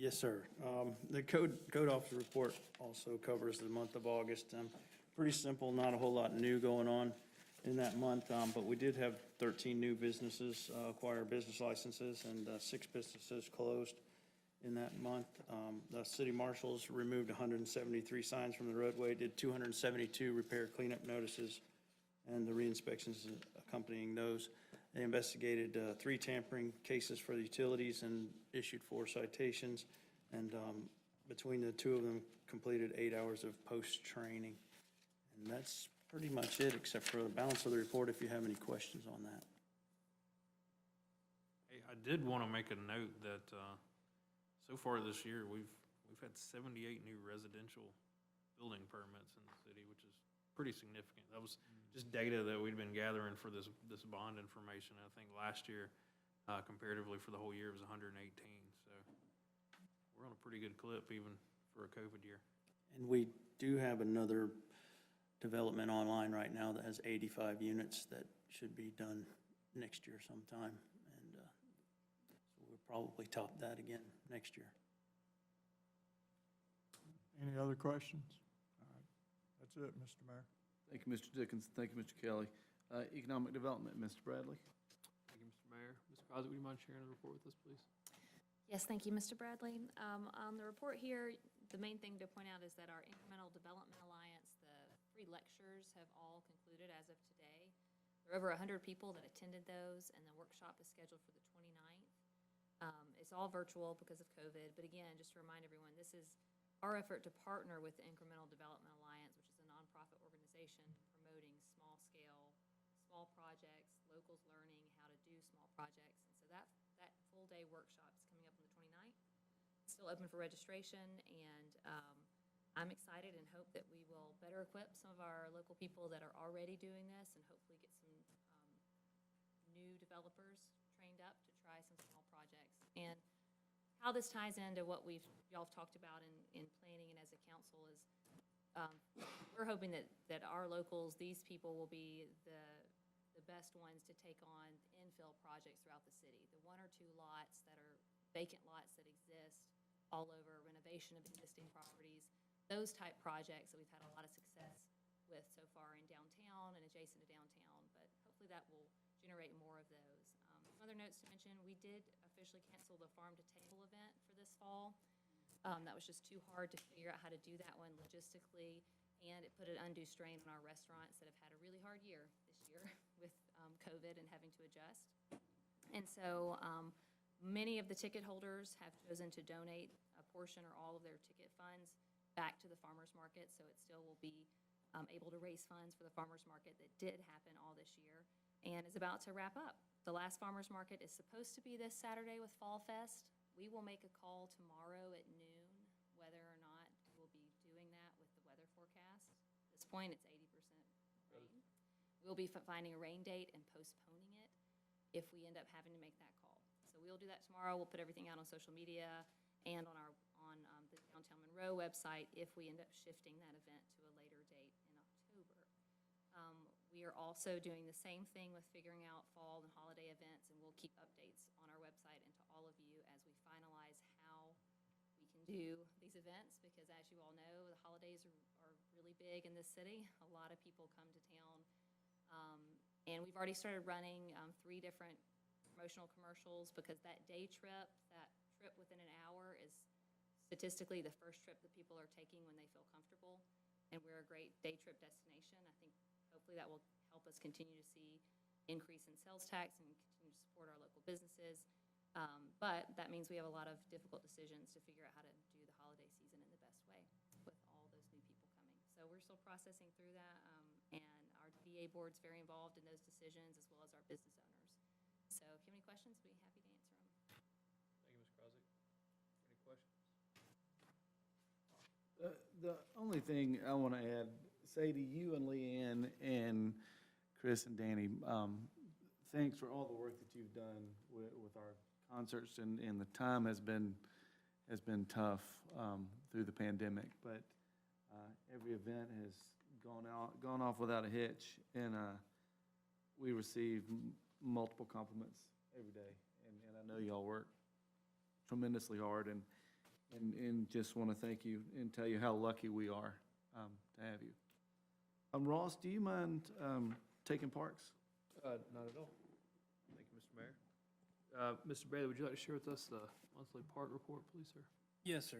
Yes, sir. The code officer report also covers the month of August. Pretty simple, not a whole lot new going on in that month, but we did have 13 new businesses acquire business licenses and 6 businesses closed in that month. The city marshals removed 173 signs from the roadway, did 272 repair cleanup notices, and the re-inspections accompanying those. They investigated 3 tampering cases for the utilities and issued 4 citations. And between the 2 of them, completed 8 hours of post-training. And that's pretty much it, except for the balance of the report, if you have any questions on that. Hey, I did want to make a note that so far this year, we've had 78 new residential building permits in the city, which is pretty significant. That was just data that we'd been gathering for this bond information. I think last year, comparatively for the whole year, it was 118. So we're on a pretty good clip even for a COVID year. And we do have another development online right now that has 85 units that should be done next year sometime. And so we'll probably top that again next year. Any other questions? All right, that's it, Mr. Mayor. Thank you, Mr. Dickinson. Thank you, Mr. Kelly. Economic Development, Mr. Bradley. Thank you, Mr. Mayor. Ms. Crosby, would you mind sharing a report with us, please? Yes, thank you, Mr. Bradley. On the report here, the main thing to point out is that our Incremental Development Alliance, the free lectures have all concluded as of today. There are over 100 people that attended those, and the workshop is scheduled for the 29th. It's all virtual because of COVID, but again, just to remind everyone, this is our effort to partner with the Incremental Development Alliance, which is a nonprofit organization promoting small projects, locals learning how to do small projects. And so that full-day workshop is coming up on the 29th. It's still open for registration, and I'm excited and hope that we will better equip some of our local people that are already doing this and hopefully get some new developers trained up to try some small projects. And how this ties into what y'all have talked about in planning and as a council is we're hoping that our locals, these people, will be the best ones to take on infill projects throughout the city. The 1 or 2 lots that are vacant lots that exist all over, renovation of existing properties, those type projects that we've had a lot of success with so far in downtown and adjacent to downtown, but hopefully that will generate more of those. Some other notes to mention, we did officially cancel the Farm to Table event for this fall. That was just too hard to figure out how to do that one logistically, and it put an undue strain on our restaurants that have had a really hard year this year with COVID and having to adjust. And so many of the ticket holders have chosen to donate a portion or all of their ticket funds back to the farmers market, so it still will be able to raise funds for the farmers market that did happen all this year and is about to wrap up. The last farmers market is supposed to be this Saturday with Fall Fest. We will make a call tomorrow at noon whether or not we'll be doing that with the weather point, it's 80% rain. We'll be finding a rain date and postponing it if we end up having to make that call. So we'll do that tomorrow. We'll put everything out on social media and on the Downtown Monroe website if we end up shifting that event to a later date in October. We are also doing the same thing with figuring out fall and holiday events, and we'll keep updates on our website and to all of you as we finalize how we can do these events, because as you all know, the holidays are really big in this city. A lot of people come to town. And we've already started running 3 different promotional commercials, because that day trip, that trip within an hour is statistically the first trip that people are taking when they feel comfortable. And we're a great day trip destination. I think hopefully that will help us continue to see increase in sales tax and continue to support our local businesses. But that means we have a lot of difficult decisions to figure out how to do the holiday season in the best way with all those new people coming. So we're still processing through that, and our VA board's very involved in those decisions, as well as our business owners. So if you have any questions, we'd be happy to answer them. Thank you, Ms. Crosby. Any questions? The only thing I want to add, Sadie, you and Leanne and Chris and Danny, thanks for all the work that you've done with our concerts, and the time has been tough through the pandemic, but every event has gone off without a hitch, and we receive multiple compliments every day, and I know y'all work tremendously hard, and just want to thank you and tell you how lucky we are to have you. Ross, do you mind taking parks? Not at all. Thank you, Mr. Mayor. Mr. Bailey, would you like to share with us the monthly park report, please, sir? Yes, sir.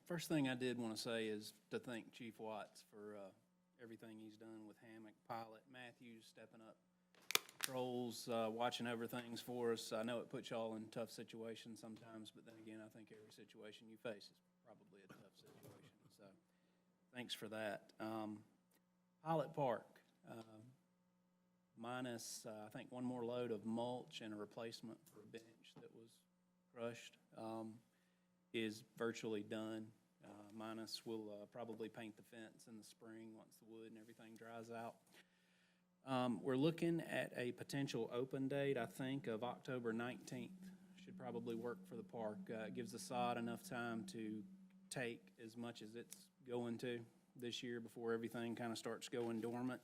First thing I did want to say is to thank Chief Watts for everything he's done with Hammock, Pilot, Matthews stepping up, patrols, watching over things for us. I know it puts y'all in tough situations sometimes, but then again, I think every situation you face is probably a tough situation. So thanks for that. Pilot Park, minus, I think, one more load of mulch and a replacement for a bench that was crushed, is virtually done. Minus, we'll probably paint the fence in the spring once the wood and everything dries out. We're looking at a potential open date, I think, of October 19th. Should probably work for the park. It gives the sod enough time to take as much as it's going to this year before everything kind of starts going dormant.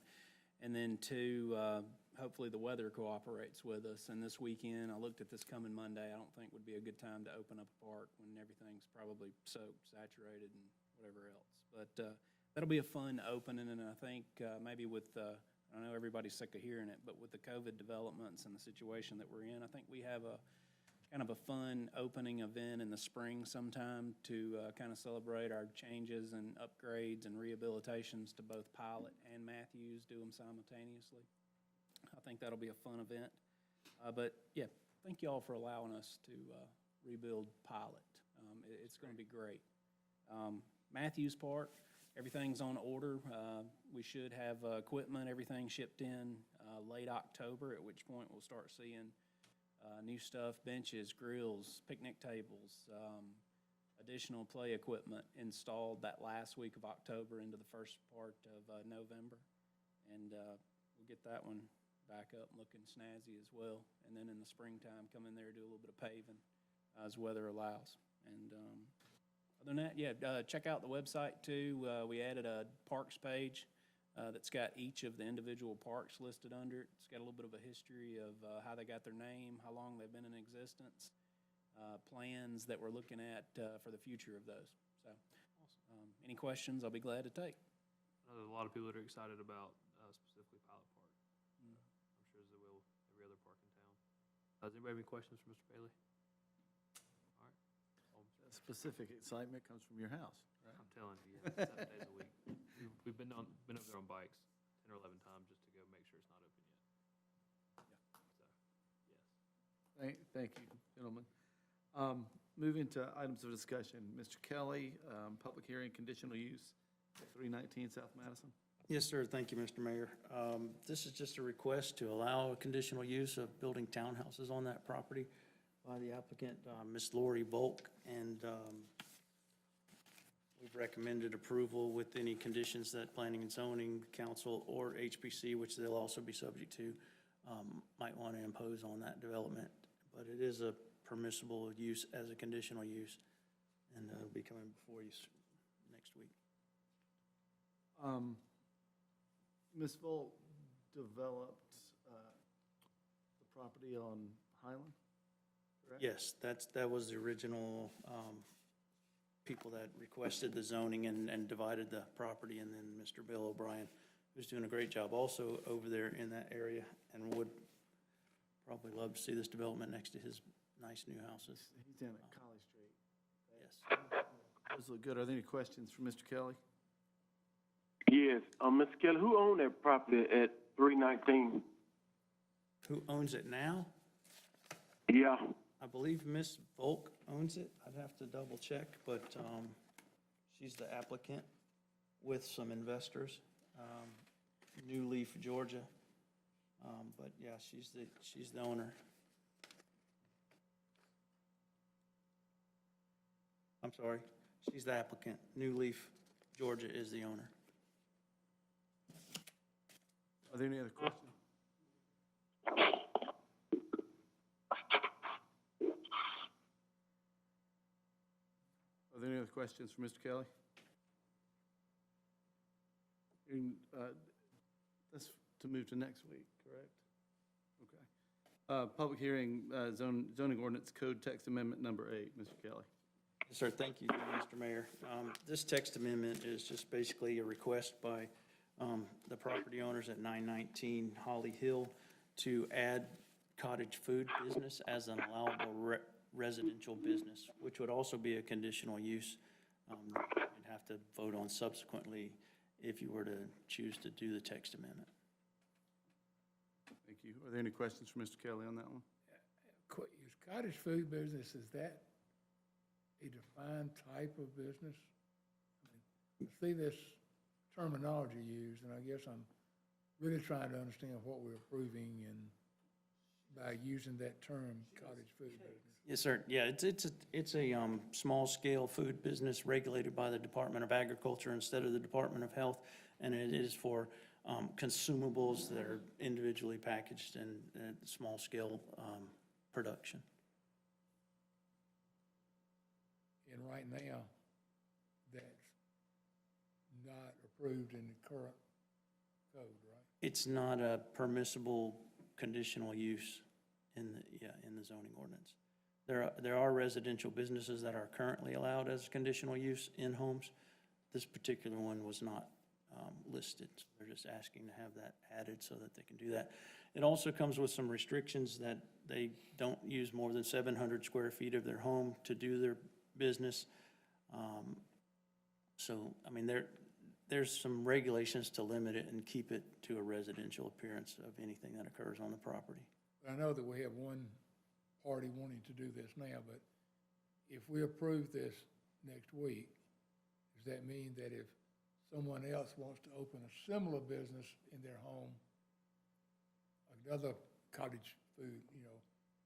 And then 2, hopefully the weather cooperates with us. And this weekend, I looked at this coming Monday, I don't think would be a good time to open up a park when everything's probably soaked, saturated, and whatever else. But that'll be a fun opening, and I think maybe with, I know everybody's sick of hearing it, but with the COVID developments and the situation that we're in, I think we have a kind of a fun opening event in the spring sometime to kind of celebrate our changes and upgrades and rehabilitations to both Pilot and Matthews, do them simultaneously. I think that'll be a fun event. But yeah, thank you all for allowing us to rebuild Pilot. It's going to be great. Matthews Park, everything's on order. We should have equipment, everything shipped in late October, at which point we'll start seeing new stuff, benches, grills, picnic tables, additional play equipment installed that last week of October into the first part of November. And we'll get that one back up looking snazzy as well. And then in the springtime, come in there, do a little bit of paving as weather allows. And other than that, yeah, check out the website too. We added a parks page that's got each of the individual parks listed under it. It's got a little bit of a history of how they got their name, how long they've been in existence, plans that we're looking at for the future of those. So any questions, I'll be glad to take. I know there's a lot of people that are excited about specifically Pilot Park. I'm sure as they will every other park in town. Does anybody have any questions for Mr. Bailey? All right. Specific excitement comes from your house, right? I'm telling you, yeah, 7 days a week. We've been over there on bikes 10 or 11 times just to go make sure it's not open yet. So, yes. Thank you, gentlemen. Moving to items of discussion. Mr. Kelly, public hearing, conditional use, 319 South Madison. Yes, sir. Thank you, Mr. Mayor. This is just a request to allow conditional use of building townhouses on that property by the applicant, Ms. Lori Volk. And We've recommended approval with any conditions that Planning and Zoning Council or HPC, which they'll also be subject to, might want to impose on that development. But it is a permissible use as a conditional use, and it'll be coming before you next week. Ms. Volt developed the property on Highland, correct? Yes, that was the original people that requested the zoning and divided the property, and then Mr. Bill O'Brien, who's doing a great job also over there in that area, and would probably love to see this development next to his nice new houses. He's down at College Street. Yes. Those look good. Are there any questions for Mr. Kelly? Yes, Mr. Kelly, who owned that property at 319? Who owns it now? Yeah. I believe Ms. Volk owns it. I'd have to double check, but she's the applicant with some investors. New Leaf, Georgia. But yeah, she's the owner. I'm sorry, she's the applicant. New Leaf, Georgia is the owner. Are there any other questions? Are there any other questions for Mr. Kelly? That's to move to next week, correct? Okay. Public hearing, zoning ordinance code text amendment number 8, Mr. Kelly. Yes, sir, thank you, Mr. Mayor. This text amendment is just basically a request by the property owners at 919 Holly Hill to add cottage food business as an allowable residential business, which would also be a conditional use. You'd have to vote on subsequently if you were to choose to do the text amendment. Thank you. Are there any questions for Mr. Kelly on that one? Is cottage food business, is that a defined type of business? I see this terminology used, and I guess I'm really trying to understand what we're approving and by using that term, cottage food business. Yes, sir. Yeah, it's a small scale food business regulated by the Department of Agriculture instead of the Department of Health, and it is for consumables that are individually packaged in small scale production. And right now, that's not approved in the current code, right? It's not a permissible conditional use in the zoning ordinance. There are residential businesses that are currently allowed as conditional use in homes. This particular one was not listed. So they're just asking to have that added so that they can do that. It also comes with some restrictions that they don't use more than 700 square feet of their home to do their business. So, I mean, there's some regulations to limit it and keep it to a residential appearance of anything that occurs on the property. I know that we have one party wanting to do this now, but if we approve this next week, does that mean that if someone else wants to open a similar business in their home, another cottage food,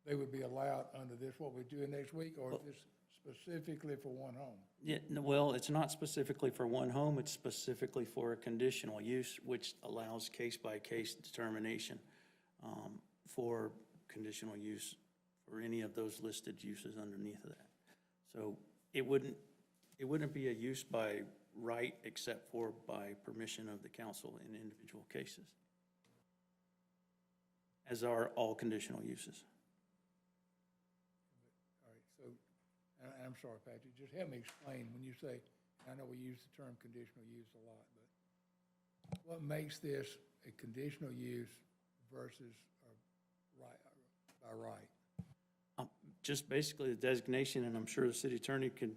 they would be allowed under this, what we're doing next week, or is this specifically for one home? Yeah, well, it's not specifically for one home, it's specifically for a conditional use, which allows case-by-case determination for conditional use for any of those listed uses underneath of that. So it wouldn't be a use by right except for by permission of the council in individual cases, as are all conditional uses. All right, so, and I'm sorry, Patrick, just help me explain when you say, I know we use the term conditional use a lot, but what makes this a conditional use versus by right? Just basically the designation, and I'm sure the city attorney could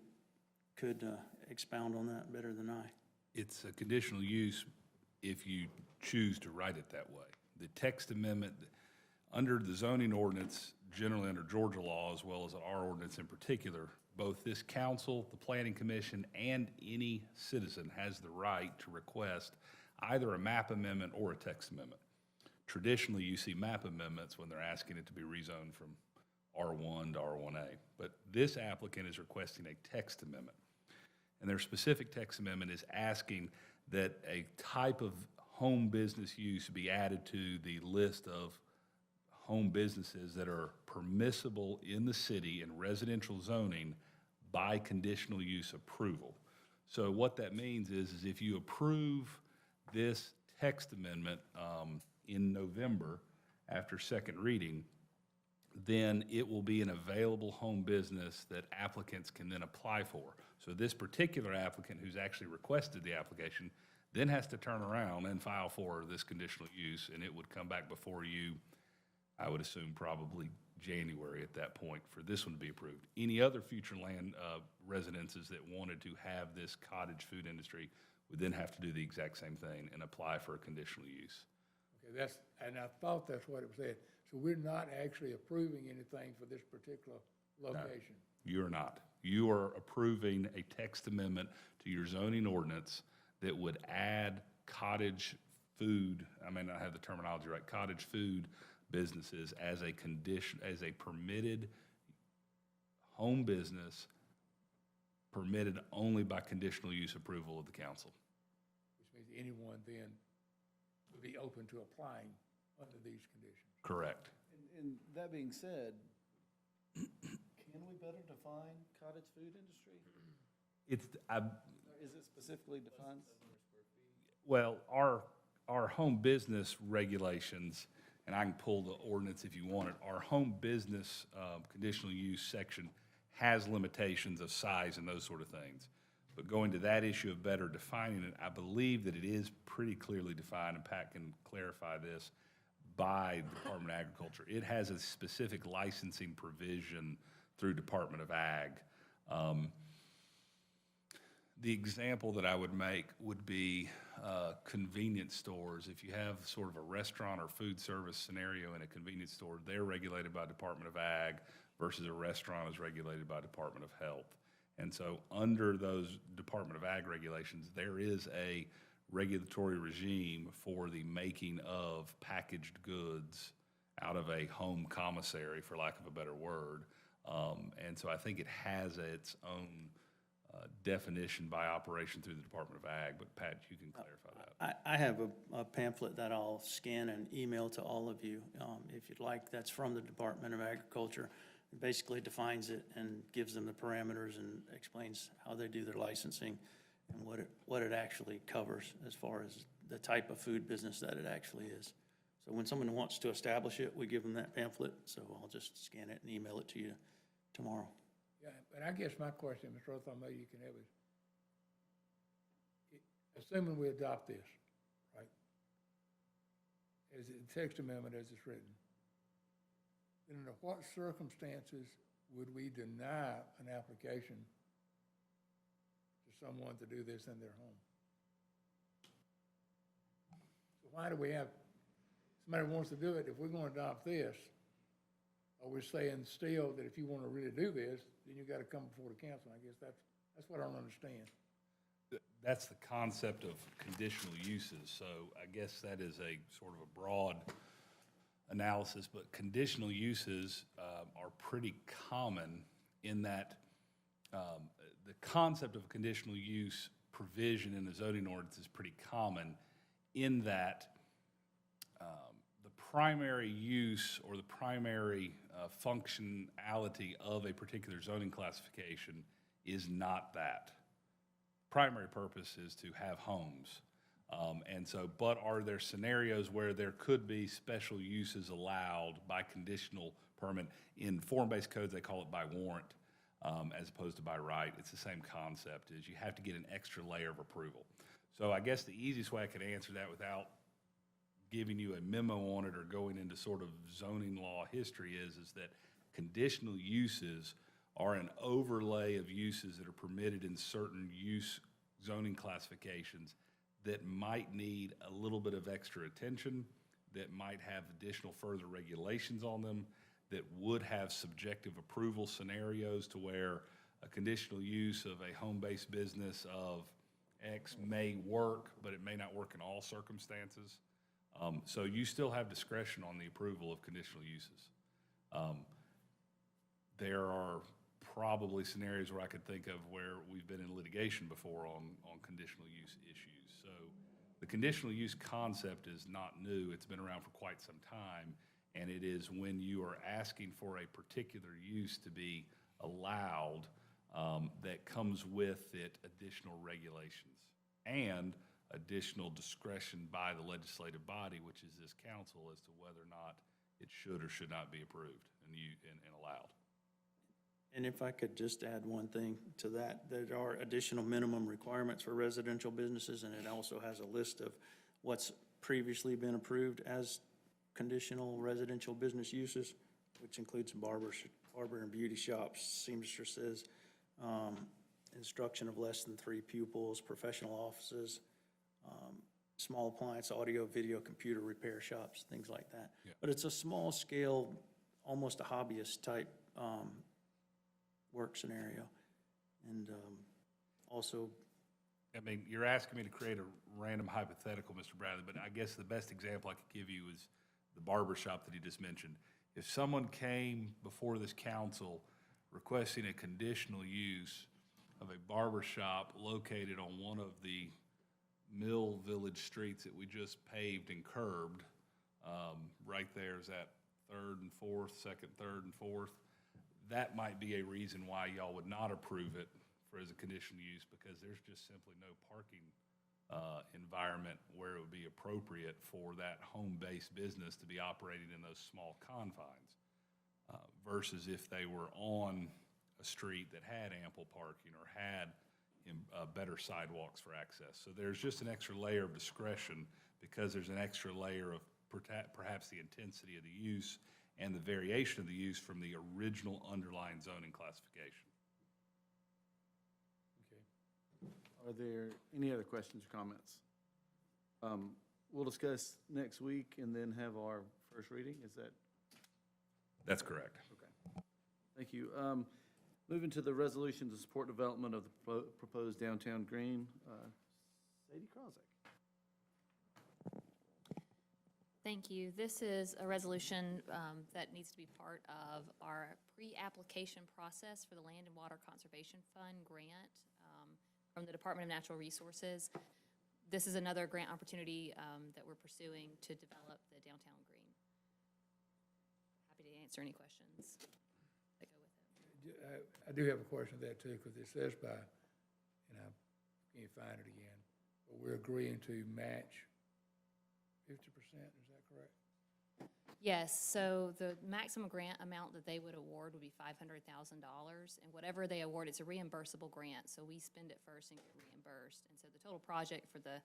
expound on that better than I. It's a conditional use if you choose to write it that way. The text amendment, under the zoning ordinance, generally under Georgia law, as well as our ordinance in particular, both this council, the planning commission, and any citizen has the right to request either a map amendment or a text amendment. Traditionally, you see map amendments when they're asking it to be rezoned from R1 to R1A, but this applicant is requesting a text amendment. And their specific text amendment is asking that a type of home business use be added to the list of home businesses that are permissible in the city in residential zoning by conditional use approval. So what that means is if you approve this text amendment in November after second reading, then it will be an available home business that applicants can then apply for. So this particular applicant who's actually requested the application then has to turn around and file for this conditional use, and it would come back before you, I would assume probably January at that point for this one to be approved. Any other future land residences that wanted to have this cottage food industry would then have to do the exact same thing and apply for a conditional use. Okay, and I thought that's what it said. So we're not actually approving anything for this particular location? You're not. You are approving a text amendment to your zoning ordinance that would add cottage food, I may not have the terminology right, cottage food businesses as a condition, as a permitted home business, permitted only by conditional use approval of the council. Which means anyone then would be open to applying under these conditions. Correct. And that being said, can we better define cottage food industry? Is it specifically defined? Well, our home business regulations, and I can pull the ordinance if you want it, our home business conditional use section has limitations of size and those sort of things. But going to that issue of better defining it, I believe that it is pretty clearly defined, and Pat can clarify this, by the Department of Agriculture. It has a specific licensing provision through Department of Ag. The example that I would make would be convenience stores. If you have sort of a restaurant or food service scenario in a convenience store, they're regulated by Department of Ag versus a restaurant is regulated by Department of Health. And so under those Department of Ag regulations, there is a regulatory regime for the making of packaged goods out of a home commissary, for lack of a better word. And so I think it has its own definition by operation through the Department of Ag, but Pat, you can clarify that. I have a pamphlet that I'll scan and email to all of you, if you'd like. That's from the Department of Agriculture. It basically defines it and gives them the parameters and explains how they do their licensing and what it actually covers as far as the type of food business that it actually is. So when someone wants to establish it, we give them that pamphlet, so I'll just scan it and email it to you tomorrow. Yeah, but I guess my question, Mr. Rothar, maybe you can help us. Assuming we adopt this, right? As the text amendment as it's written, then under what circumstances would we deny an application to someone to do this in their home? So why do we have, somebody wants to do it, if we're going to adopt this, or we're saying still that if you want to really do this, then you got to come before the council. I guess that's what I don't understand. That's the concept of conditional uses, so I guess that is a sort of a broad analysis, but conditional uses are pretty common in that the concept of conditional use provision in the zoning ordinance is pretty common in that the primary use or the primary functionality of a particular zoning classification is not that. Primary purpose is to have homes. And so, but are there scenarios where there could be special uses allowed by conditional permit? In form-based codes, they call it by warrant as opposed to by right. It's the same concept, is you have to get an extra layer of approval. So I guess the easiest way I could answer that without giving you a memo on it or going into sort of zoning law history is that conditional uses are an overlay of uses that are permitted in certain use zoning classifications that might need a little bit of extra attention, that might have additional further regulations on them, that would have subjective approval scenarios to where a conditional use of a home-based business of X may work, but it may not work in all circumstances. So you still have discretion on the approval of conditional uses. There are probably scenarios where I could think of where we've been in litigation before on conditional use issues. So the conditional use concept is not new. It's been around for quite some time. And it is when you are asking for a particular use to be allowed, that comes with it additional regulations and additional discretion by the legislative body, which is this council, as to whether or not it should or should not be approved and allowed. And if I could just add one thing to that, there are additional minimum requirements for residential businesses, and it also has a list of what's previously been approved as conditional residential business uses, which includes barber and beauty shops, seamstresses, instruction of less than 3 pupils, professional offices, small appliance, audio, video, computer repair shops, things like that. Yeah. But it's a small scale, almost a hobbyist type work scenario. And also, I mean, you're asking me to create a random hypothetical, Mr. Bradley, but I guess the best example I could give you is the barber shop that he just mentioned. If someone came before this council requesting a conditional use of a barber shop located on one of the Mill Village streets that we just paved and curbed, right there is that 3rd and 4th, 2nd, 3rd and 4th, that might be a reason why y'all would not approve it for as a conditional use, because there's just simply no parking environment where it would be appropriate for that home-based business to be operating in those small confines, versus if they were on a street that had ample parking or had better sidewalks for access. So there's just an extra layer of discretion, because there's an extra layer of perhaps the intensity of the use and the variation of the use from the original underlying zoning classification. Okay. Are there any other questions or comments? We'll discuss next week and then have our first reading, is that? That's correct. Okay. Thank you. Moving to the resolution to support development of the proposed downtown green, Sadie Krozak. Thank you. This is a resolution that needs to be part of our pre-application process for the Land and Water Conservation Fund grant from the Department of Natural Resources. This is another grant opportunity that we're pursuing to develop the downtown green. Happy to answer any questions that go with it. I do have a question there too, because it says by, and I can't find it again, but we're agreeing to match 50%, is that correct? Yes, so the maximum grant amount that they would award would be $500,000, and whatever they award, it's a reimbursable grant, so we spend it first and get reimbursed. And so the total project for the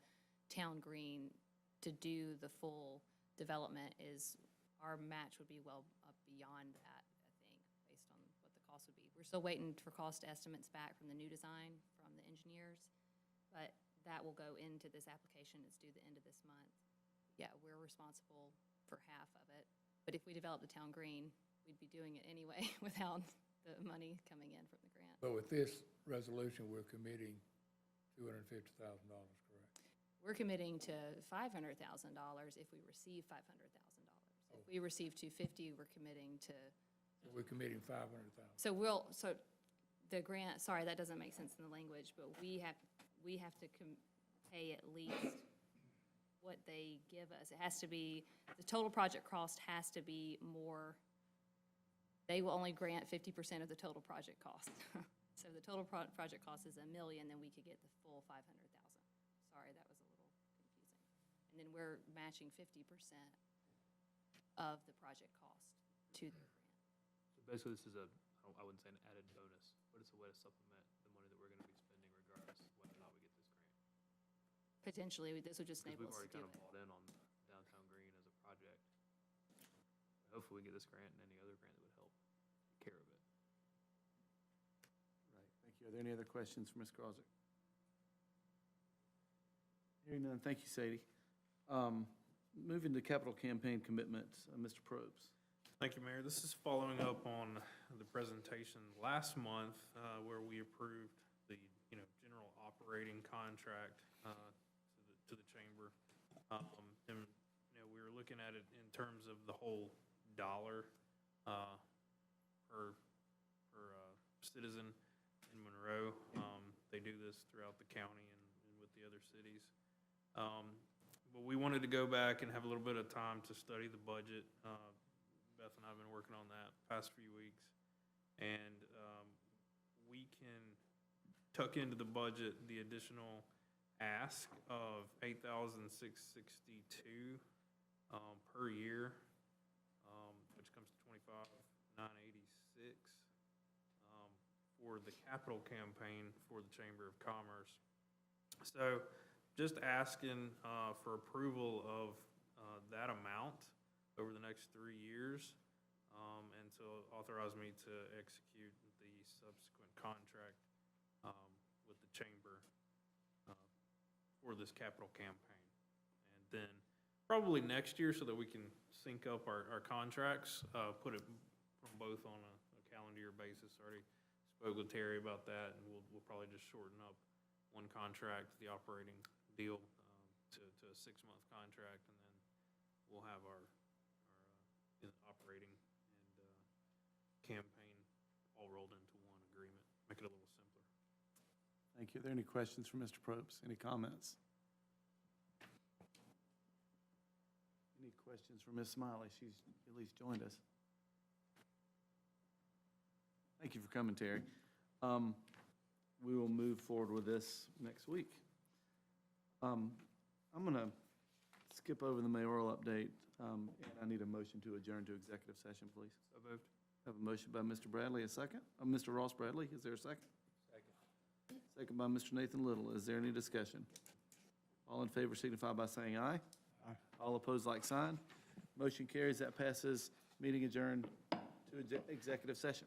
town green to do the full development is, our match would be well up beyond that, I think, based on what the cost would be. We're still waiting for cost estimates back from the new design from the engineers, but that will go into this application. It's due the end of this month. Yeah, we're responsible for half of it. But if we develop the town green, we'd be doing it anyway without the money coming in from the grant. But with this resolution, we're committing $250,000, correct? We're committing to $500,000 if we receive $500,000. If we receive $250,000, we're committing to. So we're committing $500,000. So the grant, sorry, that doesn't make sense in the language, but we have to pay at least what they give us. It has to be, the total project cost has to be more, they will only grant 50% of the total project cost. So the total project cost is $1 million, then we could get the full $500,000. Sorry, that was a little confusing. And then we're matching 50% of the project cost to their grant. So basically, this is I wouldn't say an added bonus, but it's a way to supplement the money that we're going to be spending regardless of whether or not we get this grant. Potentially, this would just Because enable we've us to already do kind of it. bought in on downtown green as a project. Hopefully, we get this grant and any other grant that would help take care of it. Right, thank you. Are there any other questions for Ms. Krozak? Hearing none, thank you, Sadie. Moving to capital campaign commitments, Mr. Probst. Thank you, Mayor. This is following up on the presentation last month where we approved the, general operating contract to the chamber. And, we were looking at it in terms of the whole dollar per citizen in Monroe. They do this throughout the county and with the other cities. But we wanted to go back and have a little bit of time to study the budget. Beth and I have been working on that the past few weeks. And we can tuck into the budget the additional ask of $8,662 per year, which comes to $25,986 for the capital campaign for the Chamber of Commerce. So just asking for approval of that amount over the next 3 years, and to authorize me to execute the subsequent contract with the Chamber for this capital campaign. And then probably next year, so that we can sync up our contracts, put it from both on a calendar year basis. Already spoke with Terry about that, and we'll probably just shorten up one contract, the operating deal, to a 6-month contract, and then we'll have our operating and campaign all rolled into one agreement, make it a little simpler. Thank you. Are there any questions for Mr. Probst? Any comments? Any questions for Ms. Smiley? She's at least joined us. Thank you for coming, Terry. We will move forward with this next week. I'm going to skip over the mayoral update, and I need a motion to adjourn to executive session, please. So moved. Have a motion by Mr. Bradley, a second. Mr. Ross Bradley, is there a second? Second. Second by Mr. Nathan Little. Is there any discussion? All in favor signify by saying aye. Aye. All opposed, like sign. Motion carries. That passes. Meeting adjourned to executive session.